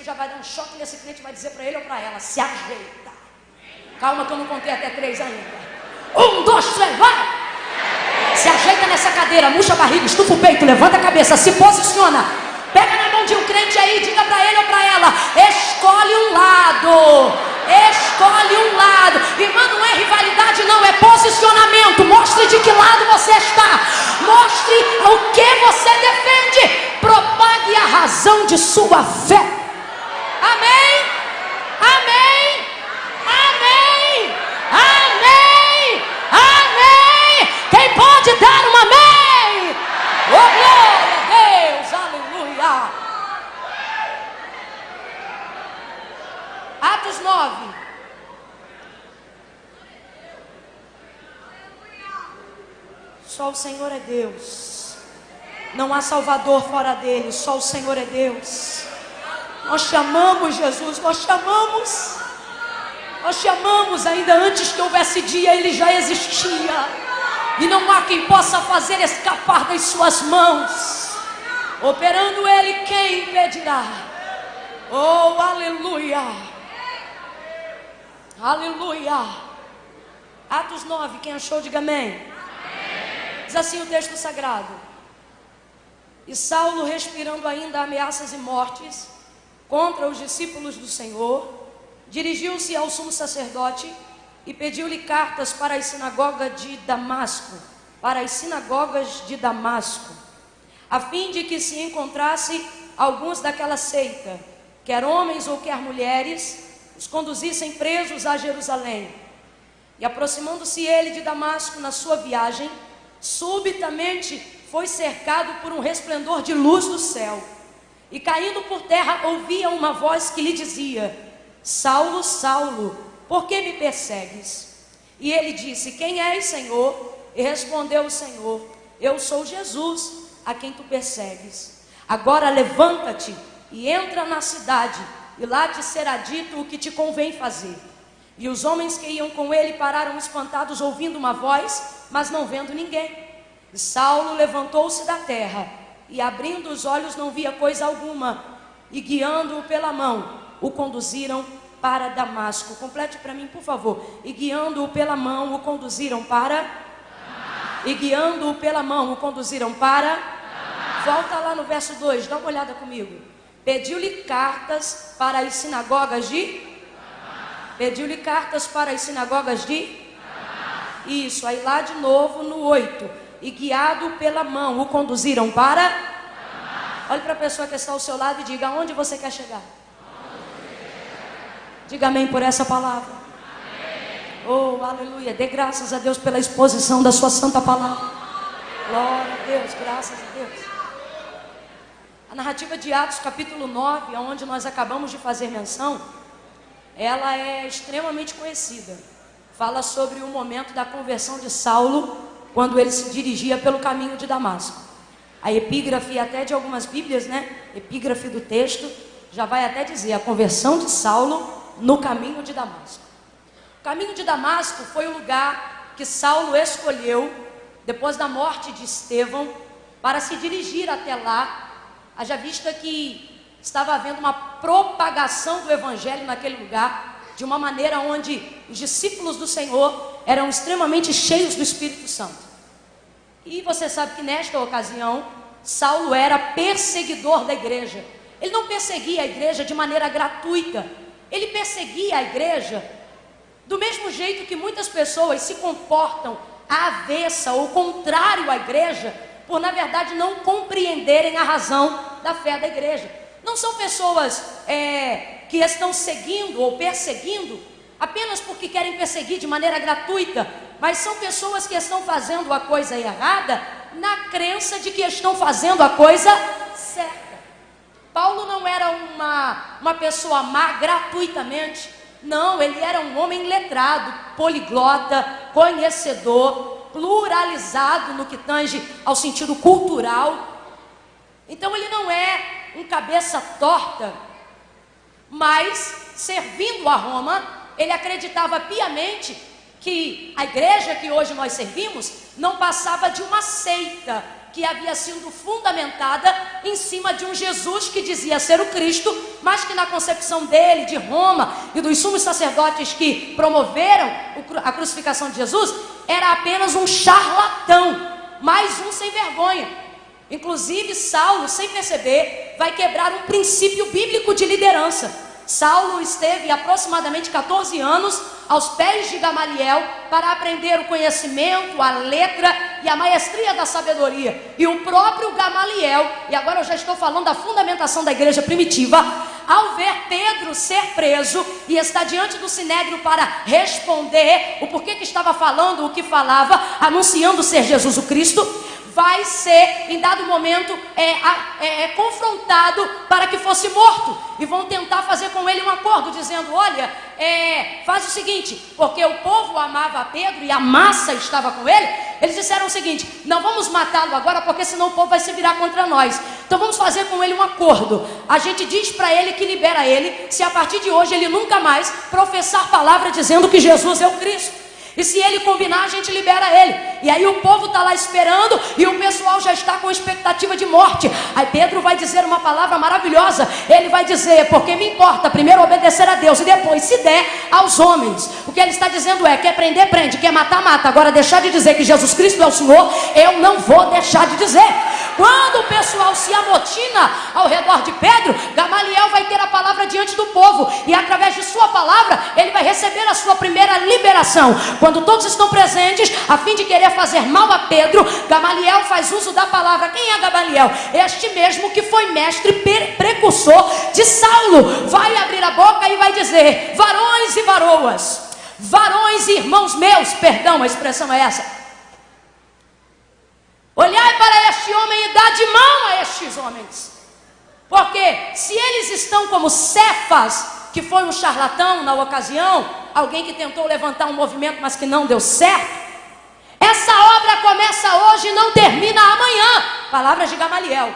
já vai dar um choque nesse crente, vai dizer para ele ou para ela: se ajeita. Calma que eu não contei até 3 ainda. 1, 2, 3, vai! Se ajeita nessa cadeira, murcha a barriga, estufa o peito, levanta a cabeça, se posiciona. Pega na mão de um crente aí, diga para ele ou para ela: escolhe um lado. Escolhe um lado. Irmã, não é rivalidade, não, é posicionamento. Mostre de que lado você está. Mostre o que você defende. Propague a razão de sua fé. Amém? Amém? Amém? Amém? Amém? Quem pode dar um amém? Oh, glória a Deus, aleluia. Atos 9. Só o Senhor é Deus. Não há Salvador fora dele. Só o Senhor é Deus. Nós chamamos Jesus, nós chamamos. Nós chamamos ainda antes que houvesse dia, ele já existia. E não há quem possa fazer escapar das suas mãos. Operando ele, quem impedirá? Oh, aleluia. Aleluia. Atos 9, quem achou, diga amém. Diz assim o texto sagrado: e Saulo, respirando ainda ameaças e mortes contra os discípulos do Senhor, dirigiu-se ao sumo sacerdote e pediu-lhe cartas para as sinagogas de Damasco, a fim de que se encontrasse alguns daquela seita, quer homens ou quer mulheres, os conduzissem presos a Jerusalém. E aproximando-se ele de Damasco na sua viagem, subitamente foi cercado por um resplendor de luz do céu, e caindo por terra ouvia uma voz que lhe dizia: Saulo, Saulo, por que me persegues? E ele disse: quem és, Senhor? E respondeu o Senhor: eu sou Jesus, a quem tu persegues. Agora levanta-te e entra na cidade, e lá te será dito o que te convém fazer. E os homens que iam com ele pararam espantados, ouvindo uma voz, mas não vendo ninguém. E Saulo levantou-se da terra, e abrindo os olhos não via coisa alguma, e guiando-o pela mão, o conduziram para Damasco. Complete para mim, por favor. E guiando-o pela mão, o conduziram para... E guiando-o pela mão, o conduziram para... Volta lá no verso 2, dá uma olhada comigo. Pediu-lhe cartas para as sinagogas de... Pediu-lhe cartas para as sinagogas de... Isso, aí lá de novo no 8. E guiado pela mão, o conduziram para... Olhe para a pessoa que está ao seu lado e diga: aonde você quer chegar? Diga amém por essa palavra. Oh, aleluia. Dê graças a Deus pela exposição da sua santa palavra. Glória a Deus, graças a Deus. A narrativa de Atos capítulo 9, onde nós acabamos de fazer menção, ela é extremamente conhecida. Fala sobre o momento da conversão de Saulo, quando ele se dirigia pelo caminho de Damasco. A epígrafe até de algumas bíblias, epígrafe do texto, já vai até dizer a conversão de Saulo no caminho de Damasco. O caminho de Damasco foi o lugar que Saulo escolheu, depois da morte de Estevão, para se dirigir até lá, haja vista que estava havendo uma propagação do evangelho naquele lugar, de uma maneira onde os discípulos do Senhor eram extremamente cheios do Espírito Santo. E você sabe que nesta ocasião, Saulo era perseguidor da igreja. Ele não perseguia a igreja de maneira gratuita. Ele perseguia a igreja do mesmo jeito que muitas pessoas se comportam à avessa ou contrário à igreja, por na verdade não compreenderem a razão da fé da igreja. Não são pessoas que estão seguindo ou perseguindo apenas porque querem perseguir de maneira gratuita, mas são pessoas que estão fazendo a coisa errada na crença de que estão fazendo a coisa certa. Paulo não era uma pessoa má gratuitamente. Não, ele era um homem letrado, poliglota, conhecedor, pluralizado no que tange ao sentido cultural. Então ele não é um cabeça torta, mas servindo a Roma, ele acreditava piamente que a igreja que hoje nós servimos não passava de uma seita que havia sido fundamentada em cima de um Jesus que dizia ser o Cristo, mas que na concepção dele, de Roma e dos sumos sacerdotes que promoveram a crucificação de Jesus, era apenas um charlatão, mais um sem vergonha. Inclusive Saulo, sem perceber, vai quebrar um princípio bíblico de liderança. Saulo esteve aproximadamente 14 anos aos pés de Gamaliel para aprender o conhecimento, a letra e a maestria da sabedoria. E o próprio Gamaliel, e agora eu já estou falando da fundamentação da igreja primitiva, ao ver Pedro ser preso e estar diante do sinédrio para responder o porquê que estava falando o que falava, anunciando ser Jesus o Cristo, vai ser, em dado momento, confrontado para que fosse morto. E vão tentar fazer com ele um acordo, dizendo, olha, faz o seguinte, porque o povo amava Pedro e a massa estava com ele. Eles disseram o seguinte, não vamos matá-lo agora, porque senão o povo vai se virar contra nós. Então vamos fazer com ele um acordo. A gente diz para ele que libera ele, se a partir de hoje ele nunca mais professar palavra dizendo que Jesus é o Cristo. E se ele combinar, a gente libera ele. E aí o povo está lá esperando e o pessoal já está com expectativa de morte. Aí Pedro vai dizer uma palavra maravilhosa. Ele vai dizer, porque me importa primeiro obedecer a Deus e depois, se der, aos homens. O que ele está dizendo é, quer prender, prende, quer matar, mata. Agora deixar de dizer que Jesus Cristo é o Senhor, eu não vou deixar de dizer. Quando o pessoal se amotina ao redor de Pedro, Gamaliel vai ter a palavra diante do povo. E através de sua palavra, ele vai receber a sua primeira liberação. Quando todos estão presentes, a fim de querer fazer mal a Pedro, Gamaliel faz uso da palavra. Quem é Gamaliel? Este mesmo que foi mestre precursor de Saulo. Vai abrir a boca e vai dizer, varões e varoas, varões e irmãos meus, perdão, a expressão é essa. Olhai para este homem e dá de mão a estes homens. Porque se eles estão como Cefas, que foi um charlatão na ocasião, alguém que tentou levantar um movimento, mas que não deu certo, essa obra começa hoje e não termina amanhã. Palavras de Gamaliel.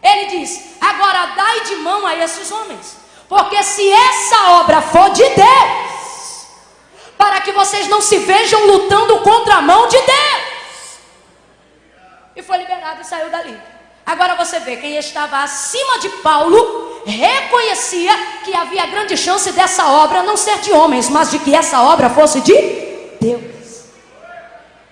Ele diz, agora dai de mão a esses homens, porque se essa obra for de Deus, para que vocês não se vejam lutando contra a mão de Deus. E foi liberado e saiu dali. Agora você vê, quem estava acima de Paulo reconhecia que havia grande chance dessa obra não ser de homens, mas de que essa obra fosse de Deus.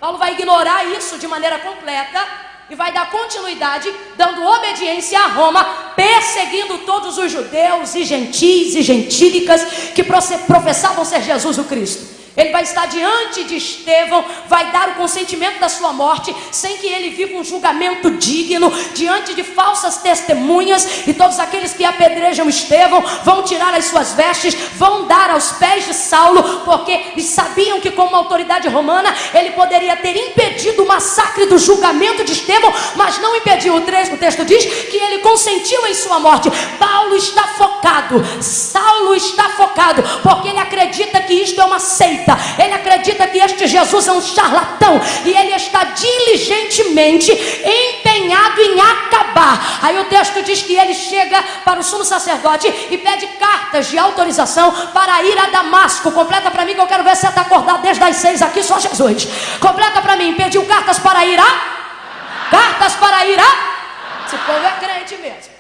Paulo vai ignorar isso de maneira completa e vai dar continuidade, dando obediência a Roma, perseguindo todos os judeus e gentis e gentílicas que professavam ser Jesus o Cristo. Ele vai estar diante de Estevão, vai dar o consentimento da sua morte, sem que ele viva um julgamento digno, diante de falsas testemunhas, e todos aqueles que apedrejam Estevão vão tirar as suas vestes, vão dar aos pés de Saulo, porque eles sabiam que como autoridade romana, ele poderia ter impedido o massacre do julgamento de Estevão, mas não impediu. O texto diz que ele consentiu em sua morte. Paulo está focado, Saulo está focado, porque ele acredita que isto é uma seita. Ele acredita que este Jesus é um charlatão e ele está diligentemente empenhado em acabar. Aí o texto diz que ele chega para o sumo sacerdote e pede cartas de autorização para ir a Damasco. Completa para mim que eu quero ver se você está acordado desde as 6 aqui, só Jesus. Completa para mim, pediu cartas para ir a? Cartas para ir a? Esse povo é crente mesmo.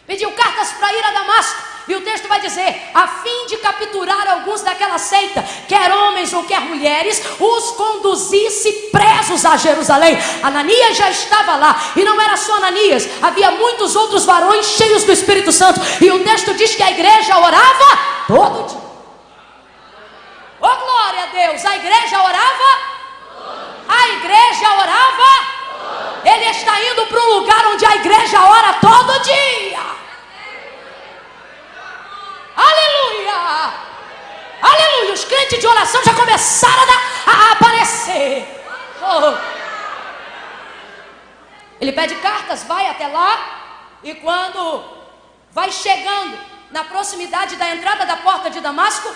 Pediu cartas para ir a Damasco. E o texto vai dizer, a fim de capturar alguns daquela seita, quer homens ou quer mulheres, os conduzisse presos a Jerusalém. Ananias já estava lá, e não era só Ananias, havia muitos outros varões cheios do Espírito Santo. E o texto diz que a igreja orava todo dia. Oh glória a Deus, a igreja orava? A igreja orava? Ele está indo para um lugar onde a igreja ora todo dia. Aleluia, aleluia. Os crentes de oração já começaram a aparecer. Ele pede cartas, vai até lá, e quando vai chegando na proximidade da entrada da porta de Damasco,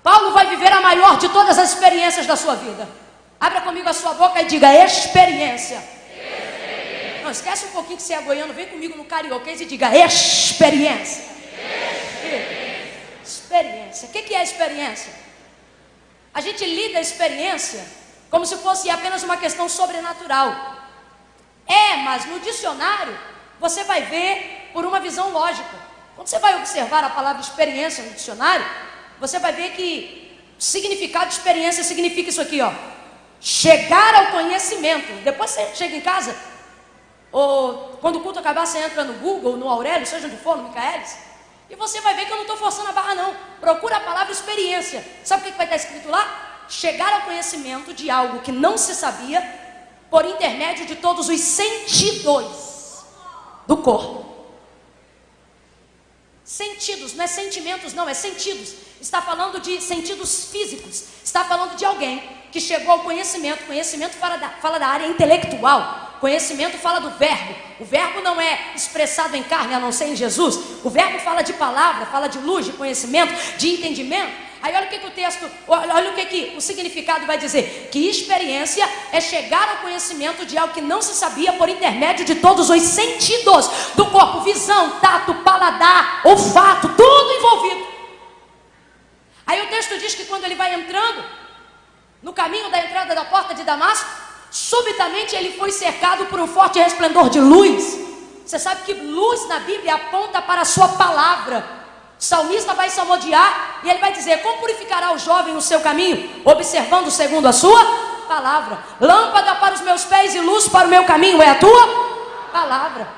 Paulo vai viver a maior de todas as experiências da sua vida. Abra comigo a sua boca e diga experiência. Não, esquece um pouquinho que você é goiano, vem comigo no carioquês e diga experiência. Experiência. O que é experiência? A gente lida a experiência como se fosse apenas uma questão sobrenatural. Mas no dicionário, você vai ver por uma visão lógica. Quando você vai observar a palavra experiência no dicionário, você vai ver que o significado de experiência significa isso aqui, ó. Chegar ao conhecimento. Depois você chega em casa, ou quando o culto acabar, você entra no Google, no Aurélio, seja onde for, no Micaelis, e você vai ver que eu não estou forçando a barra, não. Procura a palavra experiência. Sabe o que vai estar escrito lá? Chegar ao conhecimento de algo que não se sabia por intermédio de todos os sentidos do corpo. Sentidos, não é sentimentos, não, é sentidos. Está falando de sentidos físicos. Está falando de alguém que chegou ao conhecimento. Conhecimento fala da área intelectual. Conhecimento fala do verbo. O verbo não é expressado em carne, a não ser em Jesus. O verbo fala de palavra, fala de luz, de conhecimento, de entendimento. Aí olha o que o texto, olha o que o significado vai dizer. Que experiência é chegar ao conhecimento de algo que não se sabia por intermédio de todos os sentidos do corpo. Visão, tato, paladar, olfato, tudo envolvido. Aí o texto diz que quando ele vai entrando no caminho da entrada da porta de Damasco, subitamente ele foi cercado por um forte resplendor de luz. Você sabe que luz na Bíblia aponta para a sua palavra. O salmista vai salmodiar e ele vai dizer: como purificará o jovem o seu caminho? Observando segundo a sua palavra. Lâmpada para os meus pés e luz para o meu caminho é a tua palavra.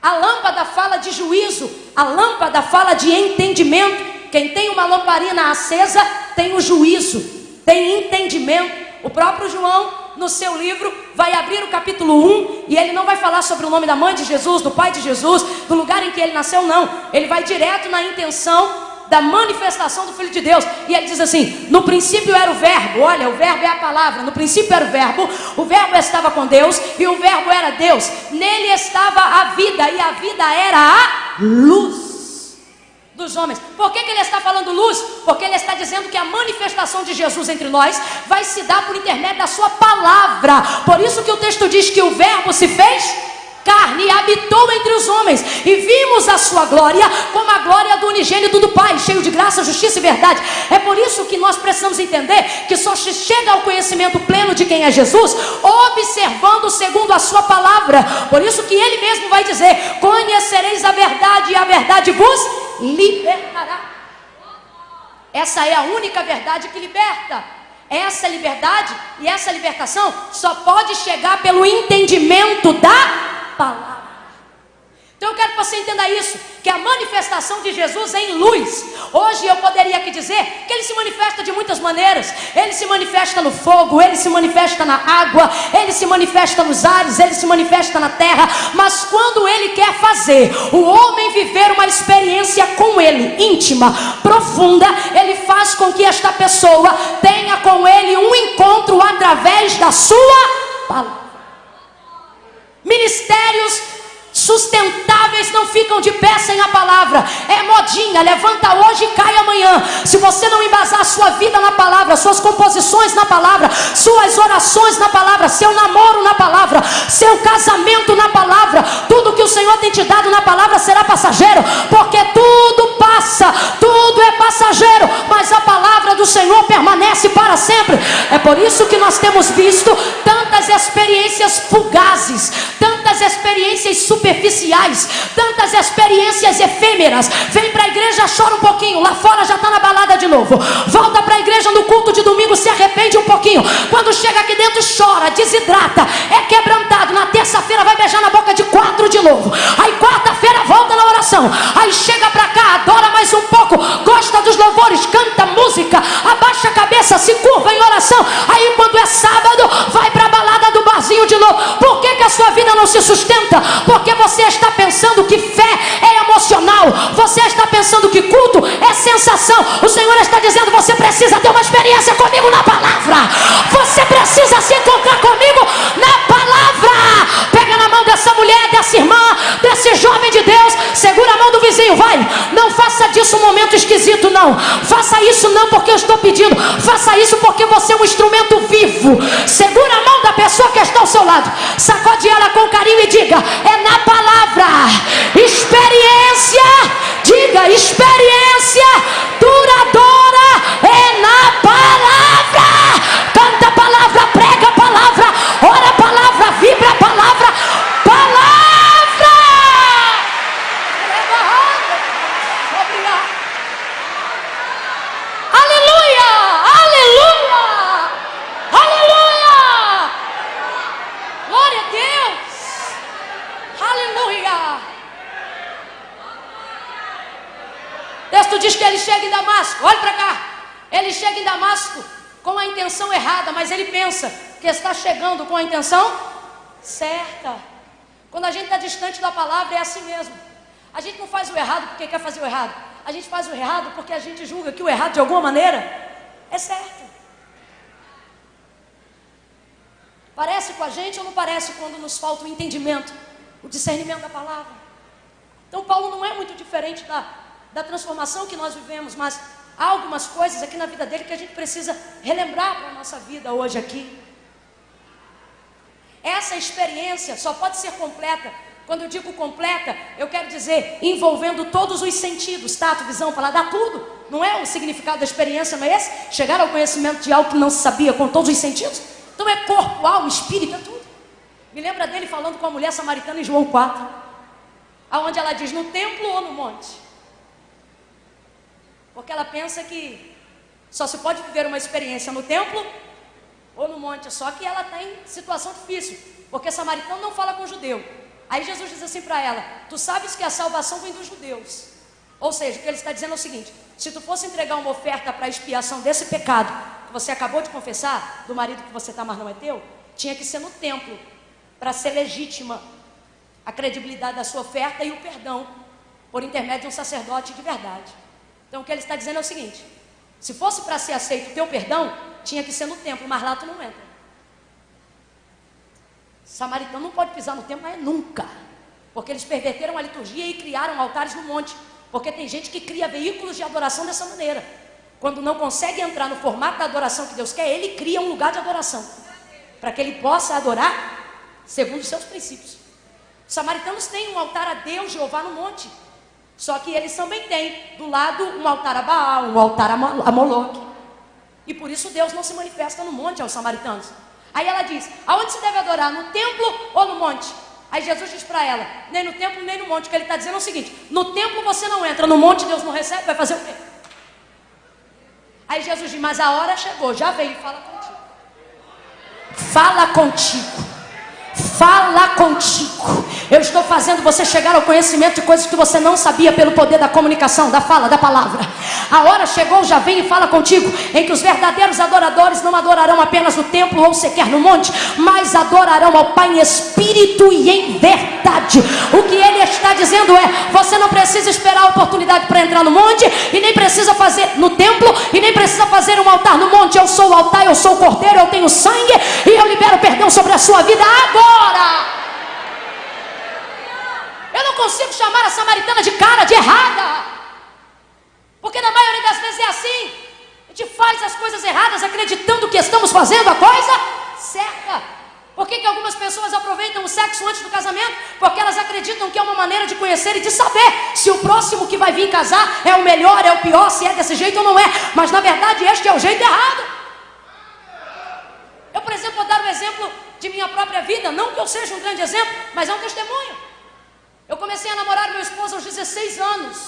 A lâmpada fala de juízo, a lâmpada fala de entendimento. Quem tem uma lamparina acesa tem o juízo, tem entendimento. O próprio João, no seu livro, vai abrir o capítulo 1 e ele não vai falar sobre o nome da mãe de Jesus, do pai de Jesus, do lugar em que ele nasceu, não. Ele vai direto na intenção da manifestação do Filho de Deus. E ele diz assim: no princípio era o verbo. Olha, o verbo é a palavra. No princípio era o verbo estava com Deus e o verbo era Deus. Nele estava a vida e a vida era a luz dos homens. Por que ele está falando luz? Porque ele está dizendo que a manifestação de Jesus entre nós vai se dar por intermédio da sua palavra. Por isso que o texto diz que o verbo se fez carne e habitou entre os homens, e vimos a sua glória como a glória do unigênito do Pai, cheio de graça, justiça e verdade. É por isso que nós precisamos entender que só se chega ao conhecimento pleno de quem é Jesus observando segundo a sua palavra. Por isso que ele mesmo vai dizer: conhecereis a verdade e a verdade vos libertará. Essa é a única verdade que liberta. Essa liberdade e essa libertação só pode chegar pelo entendimento da palavra. Então eu quero que você entenda isso, que a manifestação de Jesus é em luz. Hoje eu poderia aqui dizer que ele se manifesta de muitas maneiras. Ele se manifesta no fogo, ele se manifesta na água, ele se manifesta nos ares, ele se manifesta na terra. Mas quando ele quer fazer o homem viver uma experiência com ele, íntima, profunda, ele faz com que esta pessoa tenha com ele um encontro através da sua palavra. Ministérios sustentáveis não ficam de pé sem a palavra. É modinha, levanta hoje e cai amanhã. Se você não embasar a sua vida na palavra, suas composições na palavra, suas orações na palavra, seu namoro na palavra, seu casamento na palavra, tudo que o Senhor tem te dado na palavra será passageiro, porque tudo passa, tudo é passageiro, mas a palavra do Senhor permanece para sempre. É por isso que nós temos visto tantas experiências fugazes, tantas experiências superficiais, tantas experiências efêmeras. Vem para a igreja, chora um pouquinho, lá fora já está na balada de novo. Volta para a igreja no culto de domingo, se arrepende um pouquinho. Quando chega aqui dentro, chora, desidrata, é quebrantado. Na terça-feira vai beijar na boca de 4 de novo. Aí quarta-feira volta na oração. Aí chega para cá, adora mais um pouco, gosta dos louvores, canta música, abaixa a cabeça, se curva em oração. Aí quando é sábado, vai para a balada do barzinho de novo. Por que a sua vida não se sustenta? Porque você está pensando que fé é emocional, você está pensando que culto é sensação. O Senhor está dizendo: você precisa ter uma experiência comigo na palavra, você precisa se encontrar comigo na palavra. Pega na mão dessa mulher, dessa irmã, desse jovem de Deus, segura a mão do vizinho, vai. Não faça disso um momento esquisito, não. Faça isso não porque eu estou pedindo, faça isso porque você é um instrumento vivo. Segura a mão da pessoa que está ao seu lado, sacode ela com carinho e diga: é na palavra. Experiência, diga, experiência duradoura é na palavra. Canta a palavra, prega a palavra, ora a palavra, vibra a palavra, O texto diz que ele chega em Damasco. Olha para cá. Ele chega em Damasco com a intenção errada, mas ele pensa que está chegando com a intenção certa. Quando a gente está distante da palavra, é assim mesmo. A gente não faz o errado porque quer fazer o errado. A gente faz o errado porque a gente julga que o errado, de alguma maneira, é certo. Parece com a gente ou não parece quando nos falta o entendimento, o discernimento da palavra? Então Paulo não é muito diferente da transformação que nós vivemos, mas há algumas coisas aqui na vida dele que a gente precisa relembrar para a nossa vida hoje aqui. Essa experiência só pode ser completa. Quando eu digo completa, eu quero dizer envolvendo todos os sentidos, tato, visão, paladar, tudo. Não é o significado da experiência, não é esse? Chegar ao conhecimento de algo que não se sabia com todos os sentidos. Então é corpo, alma, espírito, é tudo. Me lembra dele falando com a mulher samaritana em João 4, aonde ela diz, no templo ou no monte? Porque ela pensa que só se pode viver uma experiência no templo ou no monte. Só que ela está em situação difícil, porque samaritano não fala com judeu. Aí Jesus diz assim para ela, tu sabes que a salvação vem dos judeus. Ou seja, o que ele está dizendo é o seguinte, se tu fosse entregar uma oferta para a expiação desse pecado que você acabou de confessar, do marido que você está, mas não é teu, tinha que ser no templo, para ser legítima a credibilidade da sua oferta e o perdão, por intermédio de um sacerdote de verdade. Então o que ele está dizendo é o seguinte, se fosse para ser aceito o teu perdão, tinha que ser no templo, mas lá tu não entra. Samaritano não pode pisar no templo, mas nunca, porque eles perverteram a liturgia e criaram altares no monte, porque tem gente que cria veículos de adoração dessa maneira. Quando não consegue entrar no formato da adoração que Deus quer, ele cria um lugar de adoração, para que ele possa adorar segundo os seus princípios. Os samaritanos têm um altar a Deus, Jeová, no monte, só que eles também têm do lado um altar a Baal, um altar a Moloque, e por isso Deus não se manifesta no monte aos samaritanos. Aí ela diz, aonde se deve adorar, no templo ou no monte? Aí Jesus diz para ela, nem no templo nem no monte. O que ele está dizendo é o seguinte, no templo você não entra, no monte Deus não recebe, vai fazer o quê? Aí Jesus diz, mas a hora chegou, já veio, fala contigo. Fala contigo. Fala contigo. Eu estou fazendo você chegar ao conhecimento de coisas que você não sabia pelo poder da comunicação, da fala, da palavra. A hora chegou, já vem e fala contigo, em que os verdadeiros adoradores não adorarão apenas no templo ou sequer no monte, mas adorarão ao Pai em espírito e em verdade. O que ele está dizendo é, você não precisa esperar a oportunidade para entrar no monte, e nem precisa fazer no templo, e nem precisa fazer um altar no monte. Eu sou o altar, eu sou o cordeiro, eu tenho sangue, e eu libero perdão sobre a sua vida agora. Eu não consigo chamar a samaritana de cara, de errada, porque na maioria das vezes é assim. A gente faz as coisas erradas acreditando que estamos fazendo a coisa certa. Por que algumas pessoas aproveitam o sexo antes do casamento? Porque elas acreditam que é uma maneira de conhecer e de saber se o próximo que vai vir casar é o melhor, é o pior, se é desse jeito ou não é. Mas na verdade este é o jeito errado. Eu, por exemplo, vou dar um exemplo de minha própria vida. Não que eu seja um grande exemplo, mas é um testemunho. Eu comecei a namorar meu esposo aos 16 anos.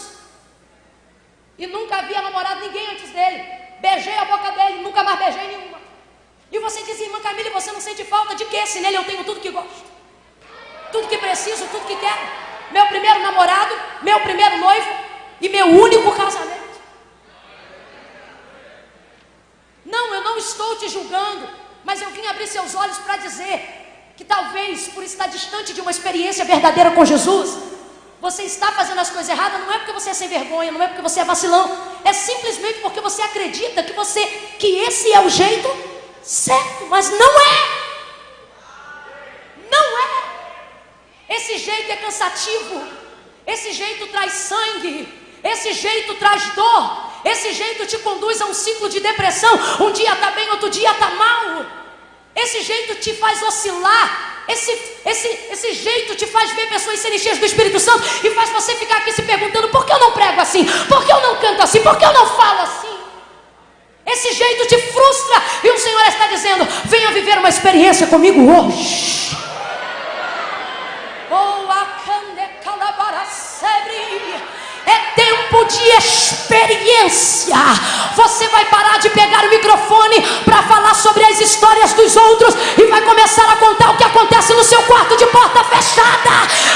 E nunca havia namorado ninguém antes dele. Beijei a boca dele, nunca mais beijei nenhuma. E você diz, irmã Camila, você não sente falta de quê? Se nele eu tenho tudo que gosto, tudo que preciso, tudo que quero. Meu primeiro namorado, meu primeiro noivo e meu único casamento. Não, eu não estou te julgando, mas eu vim abrir seus olhos para dizer que talvez por estar distante de uma experiência verdadeira com Jesus, você está fazendo as coisas erradas. Não é porque você é sem vergonha, não é porque você é vacilão, é simplesmente porque você acredita que esse é o jeito certo, mas não é. Não é. Esse jeito é cansativo, esse jeito traz sangue, esse jeito traz dor, esse jeito te conduz a um ciclo de depressão. Um dia está bem, outro dia está mal. Esse jeito te faz oscilar. Esse jeito te faz ver pessoas serem cheias do Espírito Santo e faz você ficar aqui se perguntando, por que eu não prego assim? Por que eu não canto assim? Por que eu não falo assim? Esse jeito te frustra e o Senhor está dizendo, venha viver uma experiência comigo hoje. É tempo de experiência. Você vai parar de pegar o microfone para falar sobre as histórias dos outros e vai começar a contar o que acontece no seu quarto de porta fechada.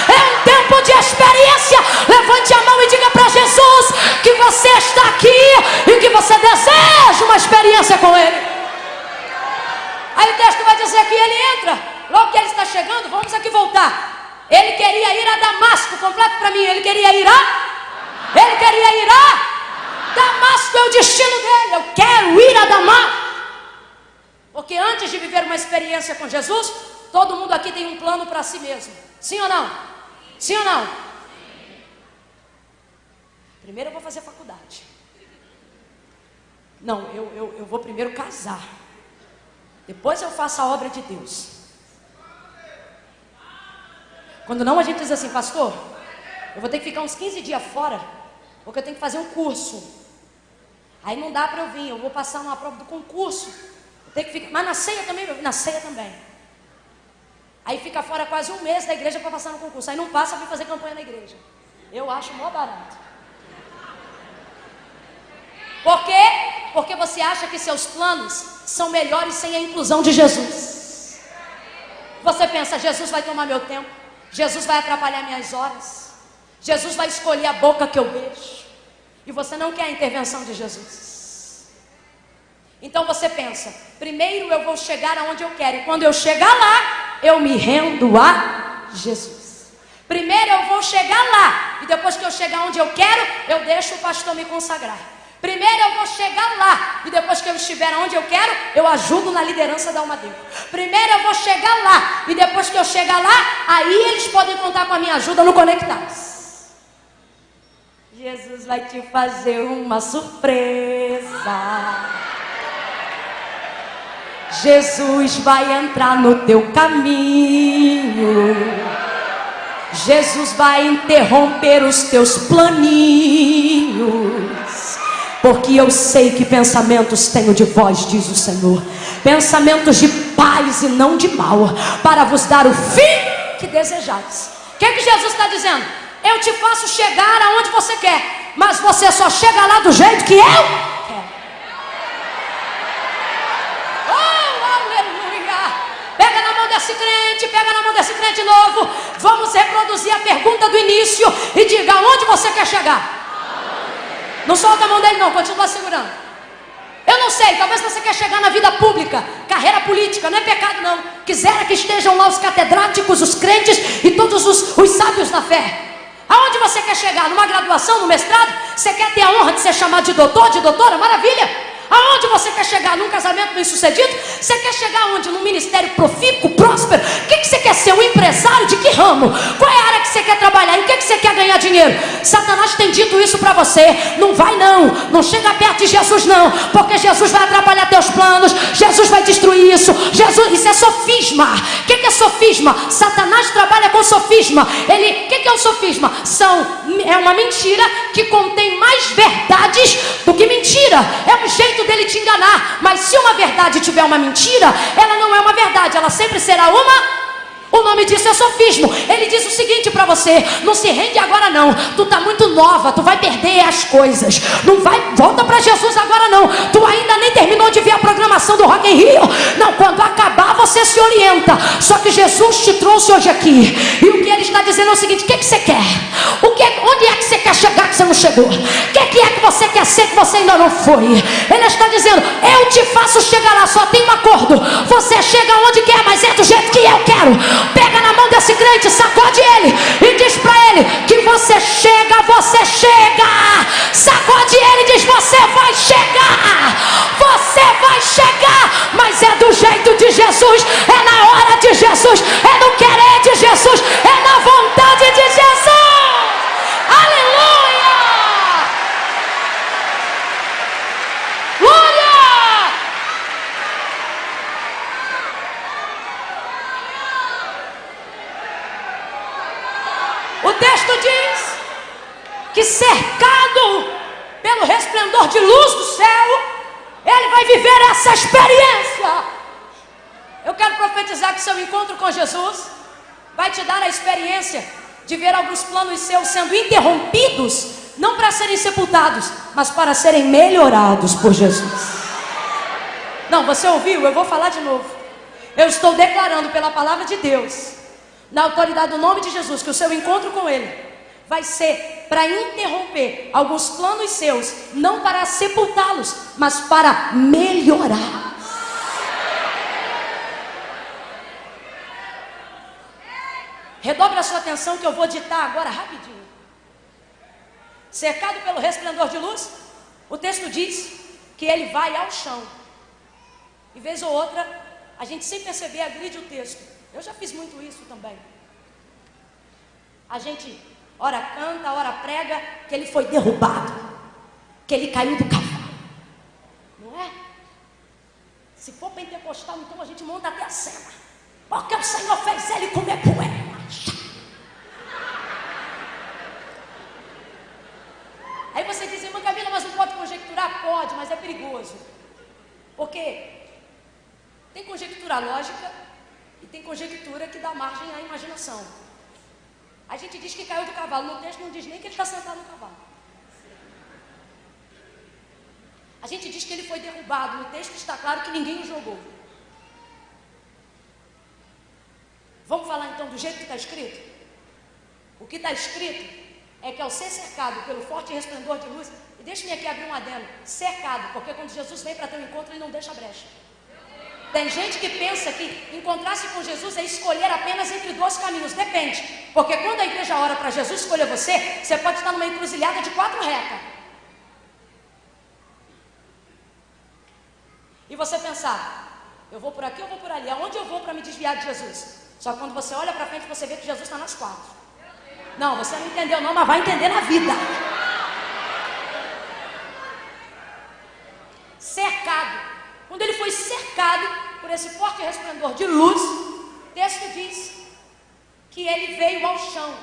É um tempo de experiência. Levante a mão e diga para Jesus que você chegando, vamos aqui voltar. Ele queria ir a Damasco, completa para mim, ele queria ir a Damasco, é o destino dele. Eu quero ir a Damasco. Porque antes de viver uma experiência com Jesus, todo mundo aqui tem um plano para si mesmo. Sim ou não? Sim ou não? Primeiro eu vou fazer faculdade. Não, eu vou primeiro casar. Depois eu faço a obra de Deus. Quando não, a gente diz assim, pastor, eu vou ter que ficar uns 15 dias fora, porque eu tenho que fazer um curso. Aí não dá para eu vir, eu vou passar numa prova do concurso. Eu tenho que ficar, mas na ceia também, na ceia também. Aí fica fora quase um mês da igreja para passar no concurso. Aí não passa, vem fazer campanha na igreja. Eu acho mó barato. Por quê? Porque você acha que seus planos são melhores sem a inclusão de Jesus. Você pensa, Jesus vai tomar meu tempo, Jesus vai atrapalhar minhas horas, Jesus vai escolher a boca que eu beijo, e você não quer a intervenção de Jesus. Então você pensa, primeiro eu vou chegar aonde eu quero, e quando eu chegar lá, eu me rendo a Jesus. Primeiro eu vou chegar lá, e depois que eu chegar onde eu quero, eu deixo o pastor me consagrar. Primeiro eu vou chegar lá, e depois que eu estiver onde eu quero, eu ajudo na liderança da Almadeus. Primeiro eu vou chegar lá, e depois que eu chegar lá, aí eles podem contar com a minha ajuda no Conectados. Jesus vai te fazer uma surpresa. Jesus vai entrar no teu caminho. Jesus vai interromper os teus planinhos. Porque eu sei que pensamentos tenho de vós, diz o Senhor. Pensamentos de paz e não de mal, para vos dar o fim que desejais. O que Jesus está dizendo? Eu te faço chegar aonde você quer, mas você só chega lá do jeito que eu quero. Oh, aleluia! Pega na mão desse crente novo. Vamos reproduzir a pergunta do início e diga aonde você quer chegar. Não solta a mão dele não, continua segurando. Eu não sei, talvez você quer chegar na vida pública, carreira política, não é pecado não. Quisera que estejam lá os catedráticos, os crentes e todos os sábios da fé. Aonde você quer chegar? Numa graduação, no mestrado? Você quer ter a honra de ser chamado de doutor, de doutora? Maravilha! Aonde você quer chegar? Num casamento bem sucedido? Você quer chegar aonde? Num ministério profícuo, próspero? O que você quer ser? Um empresário de que ramo? Qual é a área que você quer trabalhar? Em que você quer ganhar dinheiro? Satanás tem dito isso para você. Não vai não. Não chega perto de Jesus não. Porque Jesus vai atrapalhar teus planos. Jesus vai destruir isso. Isso é sofisma. O que é sofisma? Satanás trabalha com sofisma. O que é um sofisma? É uma mentira que contém mais verdades do que mentira. É um jeito dele te enganar. Mas se uma verdade tiver uma mentira, ela não é uma verdade, ela sempre será uma. O nome disso é sofismo. Ele diz o seguinte para você: não se rende agora não, tu tá muito nova, tu vai perder as coisas, não vai, volta para Jesus agora não, tu ainda nem terminou de ver a programação do Rock in Rio, não, quando acabar você se orienta, só que Jesus te trouxe hoje aqui, e o que ele está dizendo é o seguinte: o que você quer? Onde é que você quer chegar que você não chegou? O que é que você quer ser que você ainda não foi? Ele está dizendo: eu te faço chegar lá, só tem um acordo, você chega onde quer, mas é do jeito que eu quero. Pega na mão desse crente, sacode ele e diz para ele que você chega, sacode ele e diz: você vai chegar, mas é do jeito de Jesus, é na hora de Jesus, é no querer de Jesus, é na vontade de Jesus. Aleluia! Glória! O texto diz que cercado pelo resplendor de luz do céu, ele vai viver essa experiência. Eu quero profetizar que seu encontro com Jesus vai te dar a experiência de ver alguns planos seus sendo interrompidos, não para serem sepultados, mas para serem melhorados por Jesus. Não, você ouviu? Eu vou falar de novo. Eu estou declarando pela palavra de Deus, na autoridade do nome de Jesus, que o seu encontro com Ele vai ser para interromper alguns planos seus, não para sepultá-los, mas para melhorar. Redobre a sua atenção que eu vou ditar agora rapidinho. Cercado pelo resplendor de luz, o texto diz que ele vai ao chão. E vez ou outra, a gente sem perceber agride o texto. Eu já fiz muito isso também. A gente ora canta, ora prega, que ele foi derrubado, que ele caiu do cavalo. Não é? Se for pentecostal, então a gente monta até a cena. Porque o Senhor fez ele comer poeira. Aí você diz, irmã Camila, mas não pode conjecturar? Pode, mas é perigoso. Porque tem conjectura lógica e tem conjectura que dá margem à imaginação. A gente diz que caiu do cavalo, no texto não diz nem que ele está sentado no cavalo. A gente diz que ele foi derrubado, no texto está claro que ninguém o jogou. Vamos falar então do jeito que está escrito? O que está escrito é que ao ser cercado pelo forte resplendor de luz, e deixe-me aqui abrir um adendo, cercado, porque quando Jesus vem para ter um encontro, ele não deixa brecha. Tem gente que pensa que encontrar-se com Jesus é escolher apenas entre dois caminhos, depende, porque quando a igreja ora para Jesus escolher você, você pode estar numa encruzilhada de 4 retas. E você pensar, eu vou por aqui, eu vou por ali, aonde eu vou para me desviar de Jesus? Só que quando você olha para frente, você vê que Jesus está nas 4. Não, você não entendeu não, mas vai entender na vida. Cercado. Quando ele foi cercado por esse forte resplendor de luz, o texto diz que ele veio ao chão.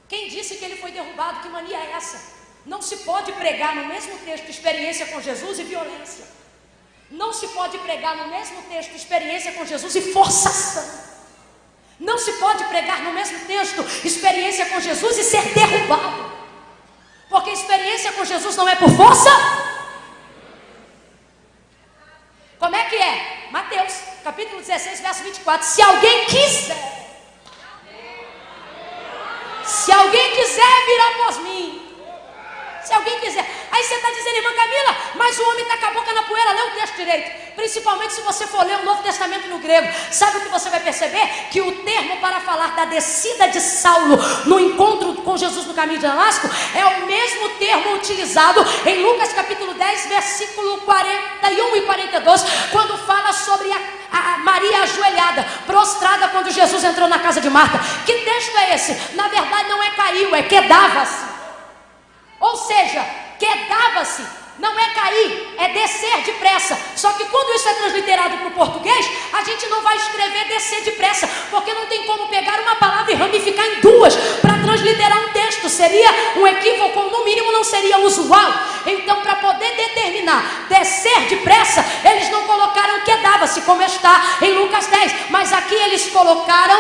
Quem disse que ele foi derrubado? Que mania é essa? Não se pode pregar no mesmo texto experiência com Jesus e violência. Não se pode pregar no mesmo texto experiência com Jesus e forçação. Não se pode pregar no mesmo texto experiência com Jesus e ser derrubado. Porque experiência com Jesus não é por força. Como é que é? Mateus, capítulo 16, verso 24. Se alguém quiser vir após mim. Se alguém quiser. Aí você está dizendo, irmã Camila, mas o homem está com a boca na poeira. Lê o texto direito. Principalmente se você for ler o Novo Testamento no grego. Sabe o que você vai perceber? Que o termo para falar da descida de Saulo no encontro com Jesus no caminho de Damasco é o mesmo termo utilizado em Lucas capítulo 10, versículo 41 e 42, quando fala sobre a Maria ajoelhada, prostrada quando Jesus entrou na casa de Marta. Que texto é esse? Na verdade não é caiu, é quedava-se. Ou seja, quedava-se, não é cair, é descer depressa. Só que quando isso é transliterado para o português, a gente não vai escrever descer depressa, porque não tem como pegar uma palavra e ramificar em duas para transliterar um texto. Seria um equívoco, ou no mínimo não seria usual. Então, para poder determinar descer depressa, eles não colocaram quedava-se, como está em Lucas 10, mas aqui eles colocaram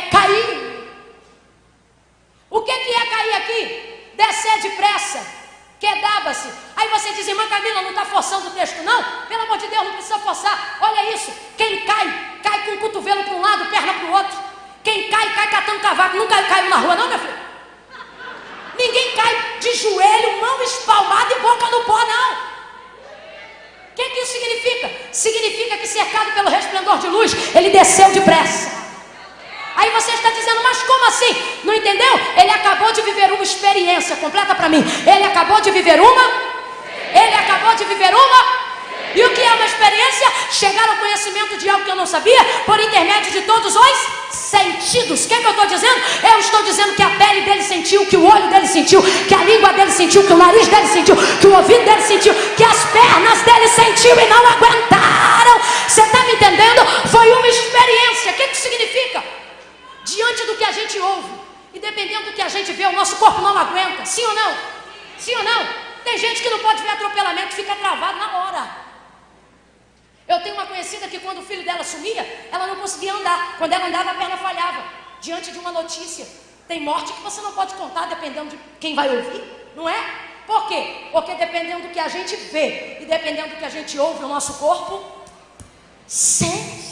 cair. O que é cair aqui? Descer depressa, quedava-se. Aí você diz, irmã Camila, não está forçando o texto não? Pelo amor de Deus, não precisa forçar. Olha isso, quem cai, cai com o cotovelo para um lado, perna para o outro. Quem cai, cai catando cavaco. Nunca caiu na rua não, meu filho? Ninguém cai de joelho, mão espalmada e boca no pó não. O que isso significa? Significa que cercado pelo resplendor de luz, ele desceu depressa. Aí você está dizendo, mas como assim? Não entendeu? Ele acabou de viver uma experiência. Completa para mim. Ele acabou de viver uma? Ele acabou de viver uma? E o que é uma experiência? Chegar ao conhecimento de algo que eu não sabia por intermédio de todos os sentidos. O que eu estou dizendo? Eu estou dizendo que a pele dele sentiu, que o olho dele sentiu, que a língua dele sentiu, que o nariz dele sentiu, que o ouvido dele sentiu, que as pernas dele sentiu e não aguentaram. Você está me entendendo? Foi uma experiência. O que significa? Diante do que a gente ouve e dependendo do que a gente vê, o nosso corpo não aguenta. Sim ou não? Sim ou não? Tem gente que não pode ver atropelamento, fica travado na hora. Eu tenho uma conhecida que quando o filho dela sumia, ela não conseguia andar. Quando ela andava, a perna falhava. Diante de uma notícia. Tem morte que você não pode contar dependendo de quem vai ouvir, não é? Por quê? Porque dependendo do que a gente vê e dependendo do que a gente ouve, o nosso corpo sente.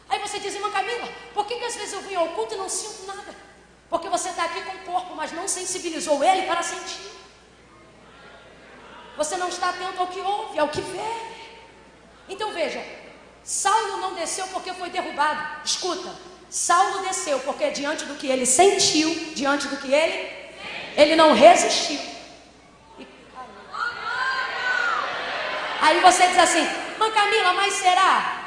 Aí você diz, irmã Camila, por que às vezes eu venho ao culto e não sinto nada? Porque você está aqui com o corpo, mas não sensibilizou ele para sentir. Você não está atento ao que ouve, ao que vê. Então veja, Saulo não desceu porque foi derrubado. Escuta, Saulo desceu porque diante do que ele sentiu, diante do que ele não resistiu. Aí você diz assim, Mãe Camila, mas será?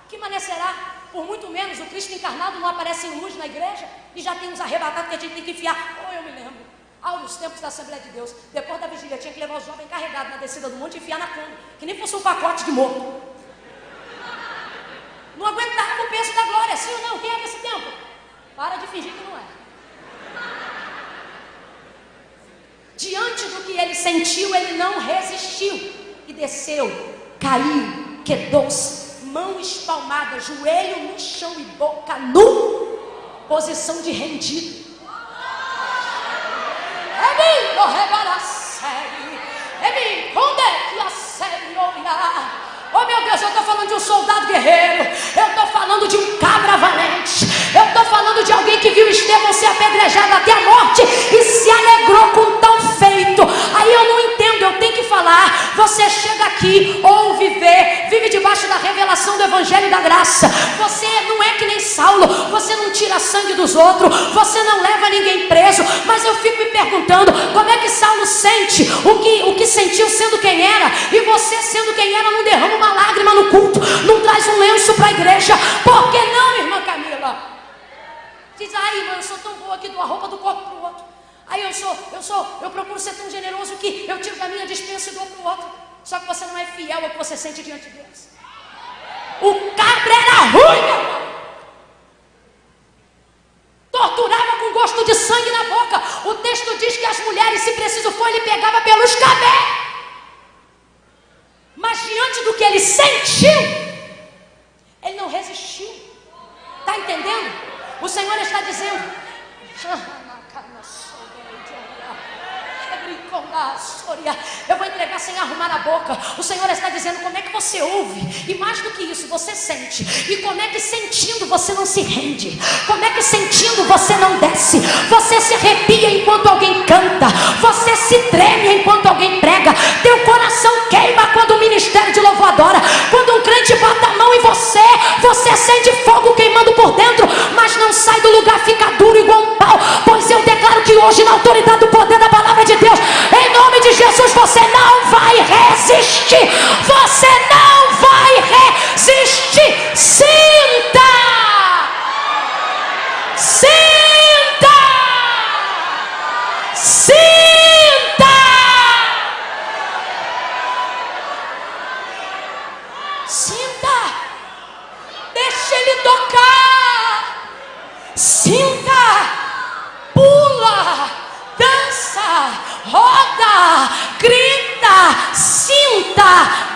Que mané será? Por muito menos o Cristo encarnado não aparece em luz na igreja e já tem uns arrebatados que a gente tem que enfiar. Eu me lembro, nos tempos da Assembleia de Deus, depois da vigília, tinha que levar o jovem carregado na descida do monte e enfiar na cama, que nem fosse um pacote de morto. Não aguentava o peso da glória, sim ou não? Quem é desse tempo? Para de fingir que não é. Diante do que ele sentiu, ele não resistiu e desceu, caiu, quedou-se, mão espalmada, joelho no chão e boca nu, posição de rendido. Oh meu Deus, eu estou falando de um soldado guerreiro, eu estou falando de um cabra valente, eu estou falando de alguém que viu Estevão ser apedrejado até a morte e se alegrou com tão feito. Aí eu não entendo, eu tenho que falar. Você chega aqui, ouve, vê, vive debaixo da revelação do Evangelho da Graça. Você não é que nem Saulo, você não tira sangue dos outros, você não leva ninguém preso. Mas eu fico me perguntando, como é que Saulo sente o que sentiu sendo quem era, e você sendo quem era não derrama uma lágrima no culto, não traz um lenço para a igreja? Por que não, irmã Camila? Diz, irmã, eu sou tão boa que dou a roupa do corpo para o outro. Aí eu procuro ser tão generoso que eu tiro da minha despensa e dou para o outro. Só que você não é fiel ao que você sente diante de Deus. O cabra era ruim, meu irmão. Torturava com gosto de sangue na boca. O texto diz que as mulheres, se preciso for, ele pegava pelos cabelos. Mas diante do que ele sentiu, ele não resistiu. Está entendendo? O Senhor está dizendo, eu vou entregar sem arrumar a boca. O Senhor está dizendo, como é que você ouve? E mais do que isso, você sente. E como é que sentindo você não se rende? Como é que sentindo você não desce? Você se arrepia enquanto alguém canta, você se treme enquanto alguém prega, teu coração queima quando o ministério de louvor adora. Quando um crente bate a mão em você, você sente fogo queimando por dentro, mas não sai do lugar, fica duro igual um pau. Pois eu declaro que hoje, na autoridade do poder da palavra de Deus, em nome de Jesus, você não vai resistir. Você não vai resistir. Sinta! Sinta! Sinta! Sinta! Deixa ele tocar. Sinta! Pula! Dança! Roda, grita, sinta,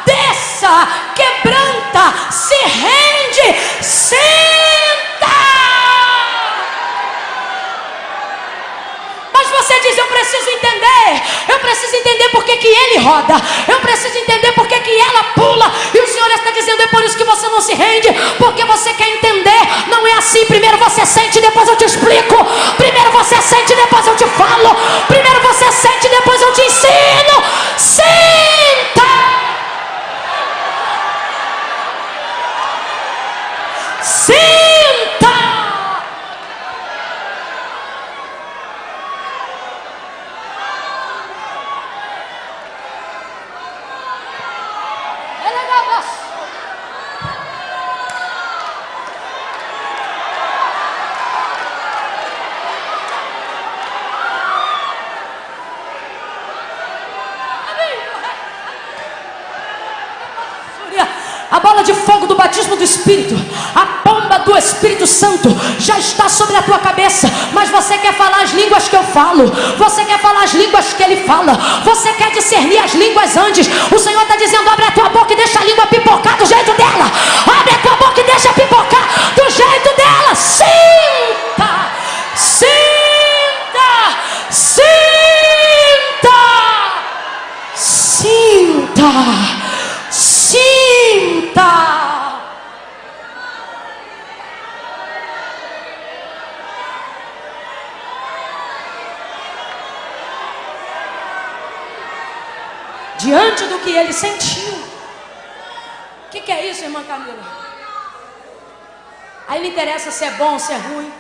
desça, quebranta, se rende, sinta. Mas você diz, eu preciso entender por que ele roda, eu preciso entender por que ela pula, e o Senhor está dizendo, é por isso que você não se rende, porque você quer entender. Não é assim, primeiro você sente, depois eu te explico. Primeiro você sente, depois eu te falo. Primeiro você sente, depois eu te ensino. Sinta! Sinta! A bola de fogo do batismo do Espírito, a pomba do Espírito Santo já está sobre a tua cabeça. Mas você quer falar as línguas que eu falo, você quer falar as línguas que ele fala, você quer discernir as línguas antes. O Senhor está dizendo, abre a tua boca e deixa a língua pipocar do jeito dela. Abre a tua boca e deixa pipocar do jeito dela. Sinta, sinta, sinta, sinta, sinta. Diante do que ele sentiu. O que é isso, irmã Camila? Aí não interessa se é bom, se é ruim,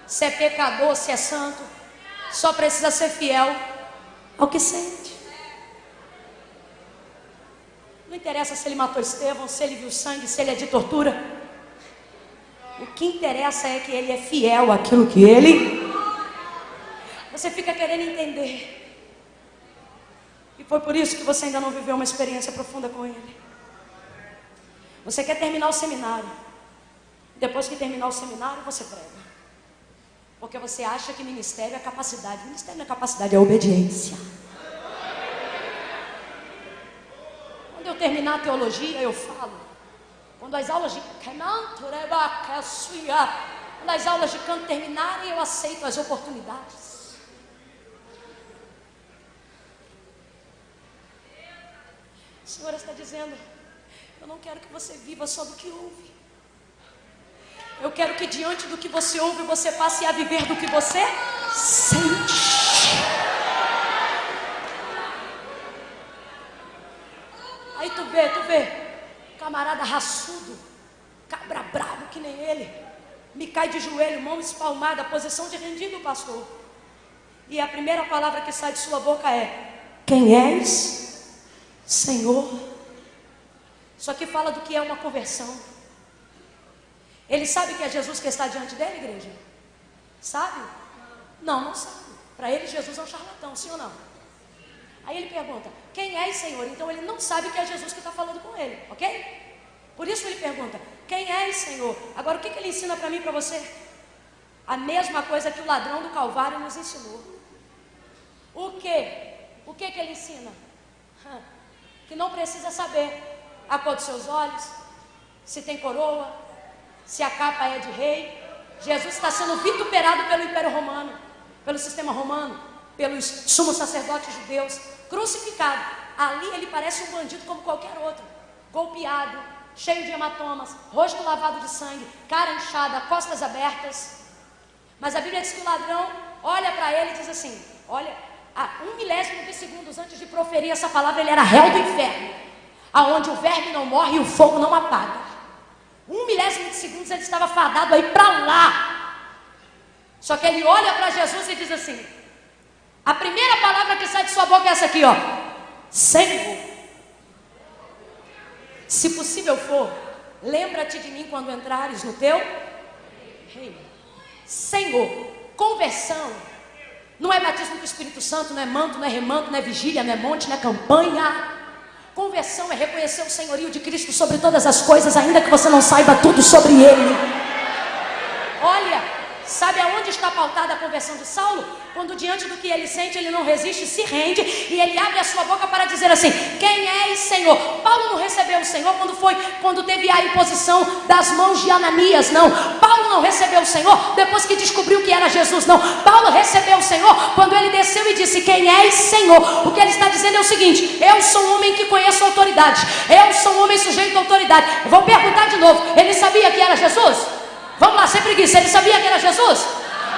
se é pecador, se é santo. Só precisa ser fiel ao que sente. Não interessa se ele matou Estevão, se ele viu sangue, se ele é de tortura. O que interessa é que ele é fiel àquilo que ele... Você fica querendo entender. E foi por isso que você ainda não viveu uma experiência profunda com ele. Você quer terminar o seminário. Depois que terminar o seminário, você prega. Porque você acha que ministério é capacidade. Ministério não é capacidade, é obediência. Quando eu terminar a teologia, eu falo. Quando as aulas de canto terminarem, eu aceito as oportunidades. A Senhora está dizendo: eu não quero que você viva só do que ouve. Eu quero que diante do que você ouve, você passe a viver do que você sente. Aí tu vê, camarada raçudo, cabra bravo que nem ele, me cai de joelho, mão espalmada, posição de rendido, pastor. E a primeira palavra que sai de sua boca é: quem és, Senhor? Só que fala do que é uma conversão. Ele sabe que é Jesus que está diante dele, igreja? Sabe? Não, não sabe. Para ele Jesus é um charlatão, sim ou não? Aí ele pergunta: quem és, Senhor? Então ele não sabe que é Jesus que está falando com ele, ok? Por isso ele pergunta: quem és, Senhor? Agora o que ele ensina para mim e para você? A mesma coisa que o ladrão do Calvário nos ensinou. O quê? O que ele ensina? Que não precisa saber a cor dos seus olhos, se tem coroa, se a capa é de rei. Jesus está sendo vituperado pelo Império Romano, pelo sistema romano, pelos sumos sacerdotes judeus, crucificado. Ali ele parece um bandido como qualquer outro, golpeado, cheio de hematomas, rosto lavado de sangue, cara inchada, costas abertas. Mas a Bíblia diz que o ladrão olha para ele e diz assim: olha, a 1 milésimo de segundos antes de proferir essa palavra, ele era réu do inferno, aonde o verme não morre e o fogo não apaga. 1 milésimo de segundos ele estava fadado aí para lá. Só que ele olha para Jesus e diz assim: a primeira palavra que sai de sua boca é essa aqui, ó: Senhor. Se possível for, lembra-te de mim quando entrares no teu reino. Senhor. Conversão não é batismo do Espírito Santo, não é manto, não é remanto, não é vigília, não é monte, não é campanha. Conversão é reconhecer o senhorio de Cristo sobre todas as coisas, ainda que você não saiba tudo sobre Ele. Olha, sabe aonde está pautada a conversão de Saulo? Quando diante do que ele sente, ele não resiste, se rende, e ele abre a sua boca para dizer assim: quem és, Senhor? Paulo não recebeu o Senhor quando teve a imposição das mãos de Ananias, não. Paulo não recebeu o Senhor depois que descobriu que era Jesus, não. Paulo recebeu o Senhor quando ele desceu e disse: quem és, Senhor? O que ele está dizendo é o seguinte: eu sou um homem que conheço autoridade, eu sou um homem sujeito à autoridade. Eu vou perguntar de novo: ele sabia que era Jesus? Vamos lá, sem preguiça, ele sabia que era Jesus?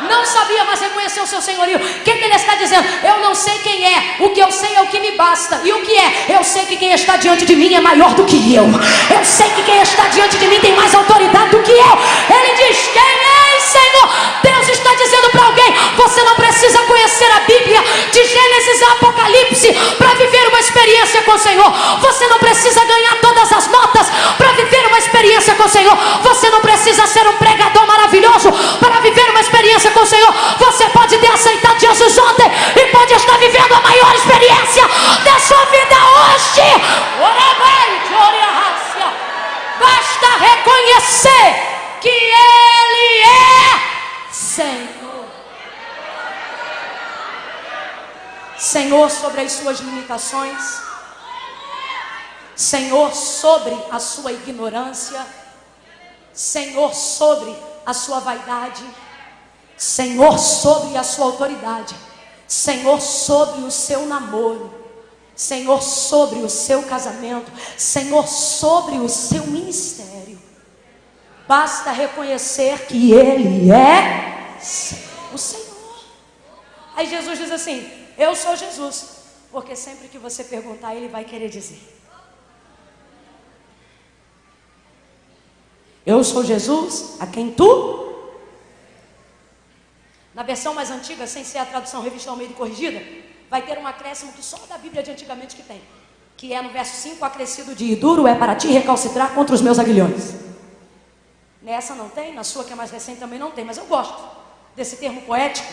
Não sabia, mas reconheceu o seu senhorio. O que ele está dizendo? Eu não sei quem é, o que eu sei é o que me basta. E o que é? Eu sei que quem está diante de mim é maior do que eu. Eu sei que quem está diante de mim tem mais autoridade do que eu. Ele diz: quem é, Senhor? Deus está dizendo para alguém: você não precisa conhecer a Bíblia de Gênesis a Apocalipse para viver uma experiência com o Senhor. Você não precisa ganhar todas as notas para viver uma experiência com o Senhor. Você não precisa ser um pregador maravilhoso para viver uma experiência com o Senhor. Você pode ter aceitado Jesus ontem e pode estar vivendo a maior experiência da sua vida hoje. Basta reconhecer que Ele é Senhor. Senhor sobre as suas limitações, Senhor sobre a sua ignorância, Senhor sobre a sua vaidade, Senhor sobre a sua autoridade, Senhor sobre o seu namoro, Senhor sobre o seu casamento, Senhor sobre o seu ministério. Basta reconhecer que Ele é o Senhor. Aí Jesus diz assim: eu sou Jesus, porque sempre que você perguntar, Ele vai querer dizer. Eu sou Jesus, a quem tu... Na versão mais antiga, sem ser a tradução Revista Almeida corrigida, vai ter um acréscimo que só da Bíblia de antigamente que tem, que é no verso 5, acrescido de: duro é para ti recalcitrar contra os meus aguilhões. Nessa não tem, na sua que é mais recente também não tem, mas eu gosto desse termo poético,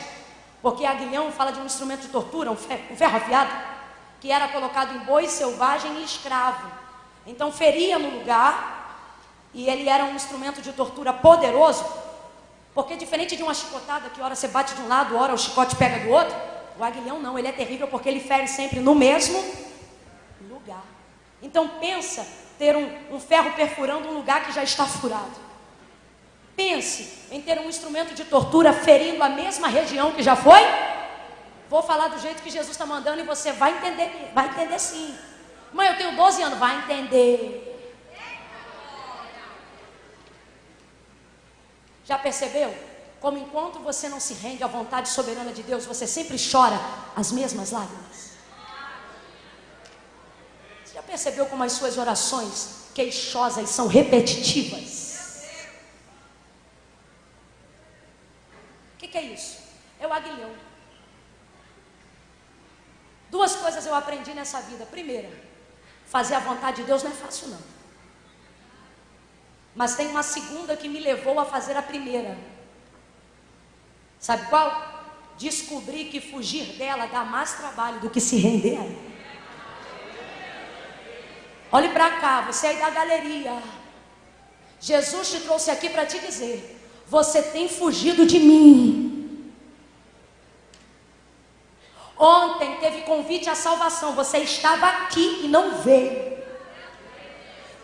porque aguilhão fala de um instrumento de tortura, um ferro afiado, que era colocado em boi selvagem e escravo. Então feria no lugar, e ele era um instrumento de tortura poderoso, porque diferente de uma chicotada que ora você bate de um lado, ora o chicote pega do outro, o aguilhão não, ele é terrível porque ele fere sempre no mesmo lugar. Então pensa ter um ferro perfurando um lugar que já está furado. Pense em ter um instrumento de tortura ferindo a mesma região que já foi. Vou falar do jeito que Jesus está mandando e você vai entender sim. Mãe, eu tenho 12 anos, vai entender. Já percebeu? Como enquanto você não se rende à vontade soberana de Deus, você sempre chora as mesmas lágrimas. Você já percebeu como as suas orações queixosas são repetitivas? O que é isso? É o aguilhão. Duas coisas eu aprendi nessa vida. Primeira, fazer a vontade de Deus não é fácil não. Mas tem uma segunda que me levou a fazer a primeira. Sabe qual? Descobri que fugir dela dá mais trabalho do que se render a ela. Olhe para cá, você aí da galeria. Jesus te trouxe aqui para te dizer: você tem fugido de mim. Ontem teve convite à salvação, você estava aqui e não veio.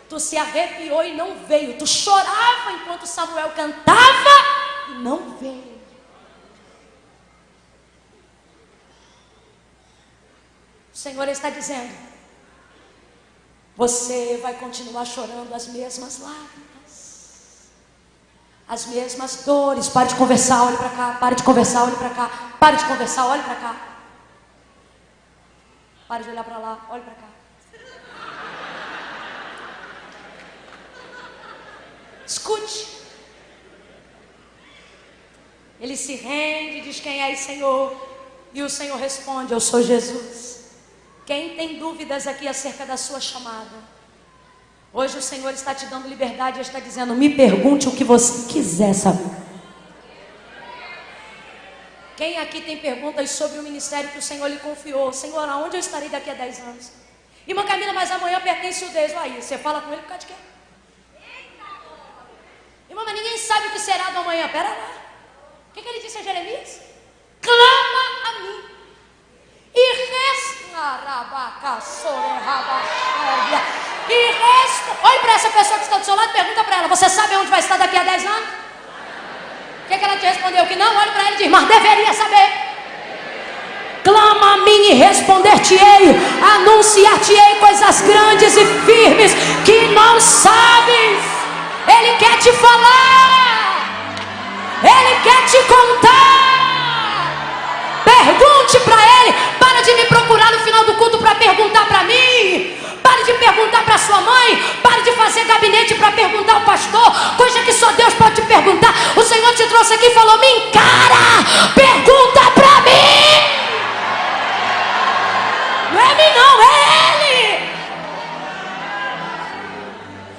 Tu se arrepiou e não veio. Tu chorava enquanto Samuel cantava e não veio. O Senhor está dizendo: você vai continuar chorando as mesmas lágrimas, as mesmas dores. Pare de conversar, olhe para cá. Pare de conversar, olhe para cá. Pare de conversar, olhe para cá. Pare de olhar para lá, olhe para cá. Escute. Ele se rende e diz: quem és, Senhor? E o Senhor responde: eu sou Jesus. Quem tem dúvidas aqui acerca da sua chamada? Hoje o Senhor está te dando liberdade e está dizendo: me pergunte o que você quiser saber. Quem aqui tem perguntas sobre o ministério que o Senhor lhe confiou? Senhor, aonde eu estarei daqui a 10 anos? Irmã Camila, mas amanhã pertence o Deus. Aí, você fala com ele por causa de quê? Irmã, mas ninguém sabe o que será do amanhã. Pera lá. O que ele disse a Jeremias? Clama a mim. Olhe para essa pessoa que está do seu lado e pergunta para ela: você sabe onde vai estar daqui a 10 anos? O que ela te respondeu? Que não? Olhe para ela e diz: mas deveria saber. Clama a mim e responder-te-ei, anunciar-te-ei coisas grandes e firmes que não sabes. Ele quer te falar, ele quer te contar. Pergunte para ele. Para de me procurar no final do culto para perguntar para mim. Pare de perguntar para sua mãe. Pare de fazer gabinete para perguntar ao pastor, coisa que só Deus pode te perguntar. O Senhor te trouxe aqui e falou: me encara, pergunta para mim. Não é mim não, é ele.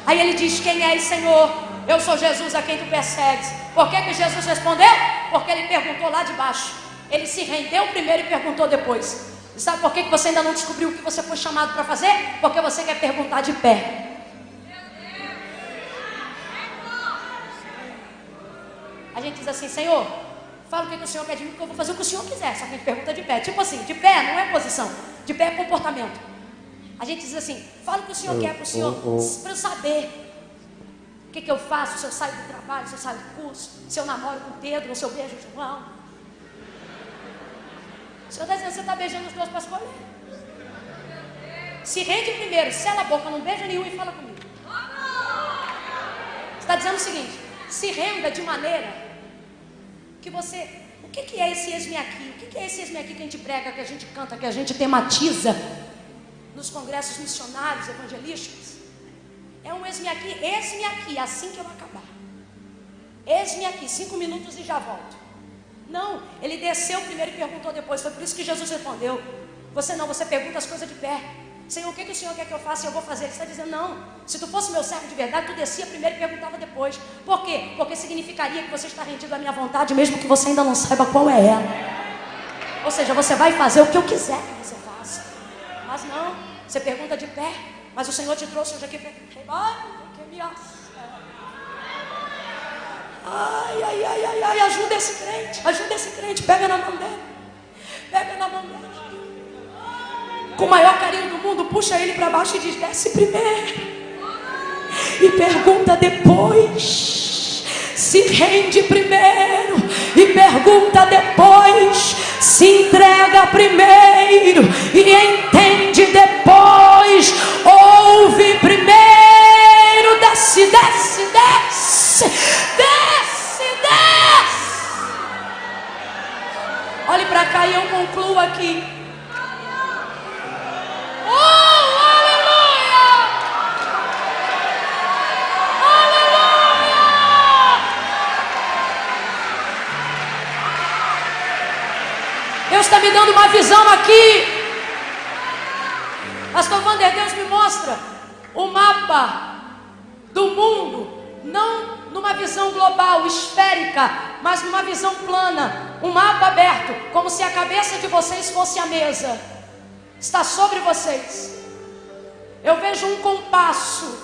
Aí ele diz: quem és, Senhor? Eu sou Jesus a quem tu persegues. Por que Jesus respondeu? Porque ele perguntou lá de baixo. Ele se rendeu primeiro e perguntou depois. E sabe por que você ainda não descobriu o que você foi chamado para fazer? Porque você quer perguntar de pé. A gente diz assim: Senhor, fala o que o Senhor quer de mim, porque eu vou fazer o que o Senhor quiser. Só que a gente pergunta de pé. Tipo assim, de pé não é posição, de pé é comportamento. A gente diz assim: fala o que o Senhor quer para o Senhor, para eu saber o que eu faço, se eu saio do trabalho, se eu saio do curso, se eu namoro com o Pedro, ou se eu beijo o João. O Senhor está dizendo: você está beijando os dois para escolher. Se rende primeiro, sela a boca, não beija nenhum e fala comigo. Você está dizendo o seguinte: se renda de maneira que você... O que é esse eis-me aqui? O que é esse eis-me aqui que a gente prega, que a gente canta, que a gente tematiza nos congressos missionários, evangelísticos? É um eis-me aqui, assim que eu acabar. Eis-me aqui, 5 minutos e já volto. Não, ele desceu primeiro e perguntou depois. Foi por isso que Jesus respondeu. Você pergunta as coisas de pé. Senhor, o que o Senhor quer que eu faça? Eu vou fazer. Ele está dizendo, não, se tu fosse meu servo de verdade, tu descia primeiro e perguntava depois. Por quê? Porque significaria que você está rendido à minha vontade, mesmo que você ainda não saiba qual é ela. Ou seja, você vai fazer o que eu quiser que você faça. Mas não, você pergunta de pé. Mas o Senhor te trouxe hoje aqui para... Ai, ajuda esse crente, pega na mão dele. Com o maior carinho do mundo, puxa ele para baixo e diz, desce primeiro. E pergunta depois. Se rende primeiro e pergunta depois. Se entrega primeiro e entende depois. Ouve primeiro. Desce. Olhe para cá e eu concluo aqui. Oh, aleluia! Aleluia! Deus está me dando uma visão aqui. Pastor Wander, Deus me mostra o mapa do mundo, não numa visão global, esférica, mas numa visão plana, um mapa aberto, como se a cabeça de vocês fosse a mesa, está sobre vocês. Eu vejo um compasso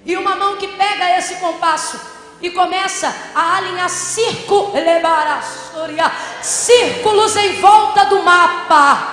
e uma mão que pega esse compasso e começa a alinhar círculos em volta do mapa.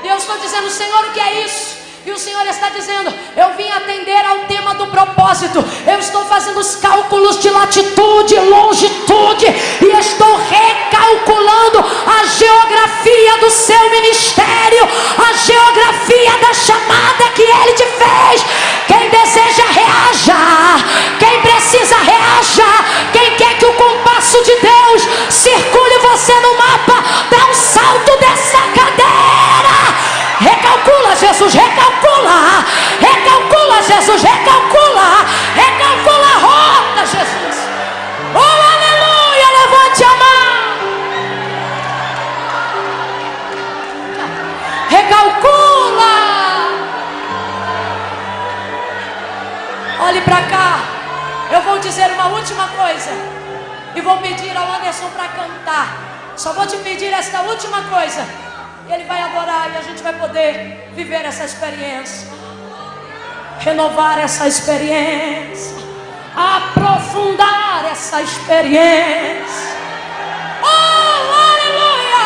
Deus está dizendo, Senhor, o que é isso? E o Senhor está dizendo, eu vim atender ao tema do propósito. Eu estou fazendo os cálculos de latitude, longitude, e estou recalculando a geografia do seu ministério, a geografia da chamada que Ele te fez. Quem deseja, reaja. Quem precisa, reaja. Quem quer que o compasso de Deus circule você no mapa, dá um salto dessa cadeira. Recalcula, Jesus, recalcula. Recalcula, Jesus, recalcula. Recalcula a rota, Jesus. Oh, aleluia, levante a mão. Recalcula. Olhe para cá. Eu vou dizer uma última coisa. E vou pedir ao Anderson para cantar. Só vou te pedir esta última coisa. Ele vai adorar e a gente vai poder viver essa experiência, renovar essa experiência, aprofundar essa experiência. Oh, aleluia!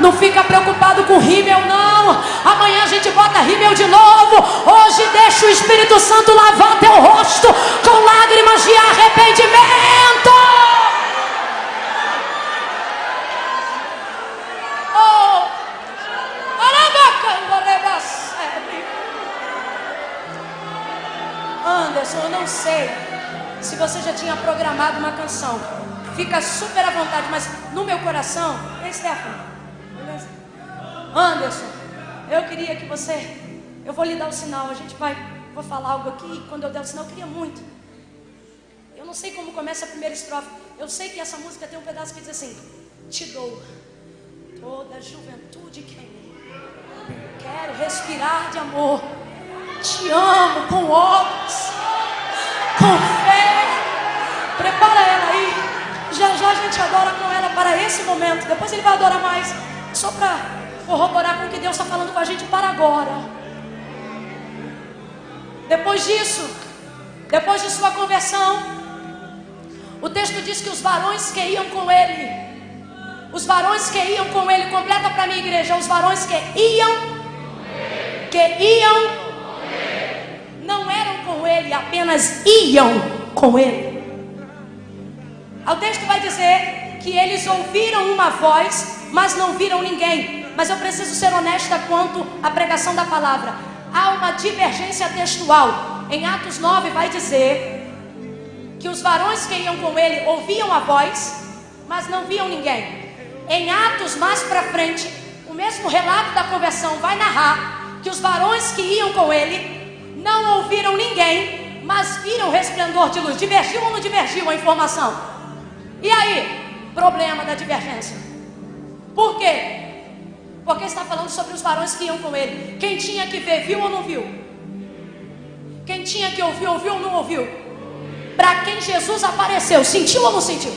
Não fica preocupado com rímel, não. Amanhã a gente bota rímel de novo. Hoje deixa o Espírito Santo lavar teu rosto com lágrimas de arrependimento. Anderson, eu não sei se você já tinha programado uma canção. Fica super à vontade, mas no meu coração, Stephanie, beleza? Anderson, eu queria que você, eu vou lhe dar o sinal, vou falar algo aqui, e quando eu der o sinal, eu queria muito. Eu não sei como começa a primeira estrofe. Eu sei que essa música tem um pedaço que diz assim: te dou toda a juventude que é em mim. Quero respirar de amor. Te amo com obras, com fé. Prepara ela aí. Já já a gente adora com ela para esse momento. Depois ele vai adorar mais, só para corroborar com o que Deus está falando com a gente para agora. Depois disso, depois de sua conversão, o texto diz que os varões que iam com ele, completa para mim, igreja, os varões que iam não eram com ele, apenas iam com ele. O texto vai dizer que eles ouviram uma voz, mas não viram ninguém. Mas eu preciso ser honesta quanto à pregação da palavra. Há uma divergência textual. Em Atos 9 vai dizer que os varões que iam com ele ouviam a voz, mas não viam ninguém. Em Atos mais para frente, o mesmo relato da conversão vai narrar que os varões que iam com ele não ouviram ninguém, mas viram resplendor de luz. Divergiu ou não divergiu a informação? E aí? Problema da divergência. Por quê? Porque está falando sobre os varões que iam com ele. Quem tinha que ver, viu ou não viu? Quem tinha que ouvir, ouviu ou não ouviu? Para quem Jesus apareceu, sentiu ou não sentiu?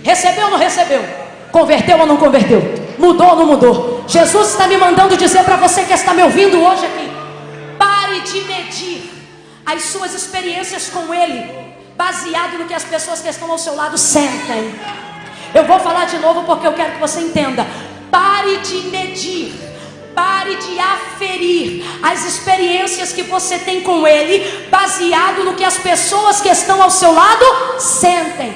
Recebeu ou não recebeu? Converteu ou não converteu? Mudou ou não mudou? Jesus está me mandando dizer para você que está me ouvindo hoje aqui: pare de medir as suas experiências com Ele baseado no que as pessoas que estão ao seu lado sentem. Eu vou falar de novo porque eu quero que você entenda. Pare de medir, pare de aferir as experiências que você tem com Ele baseado no que as pessoas que estão ao seu lado sentem.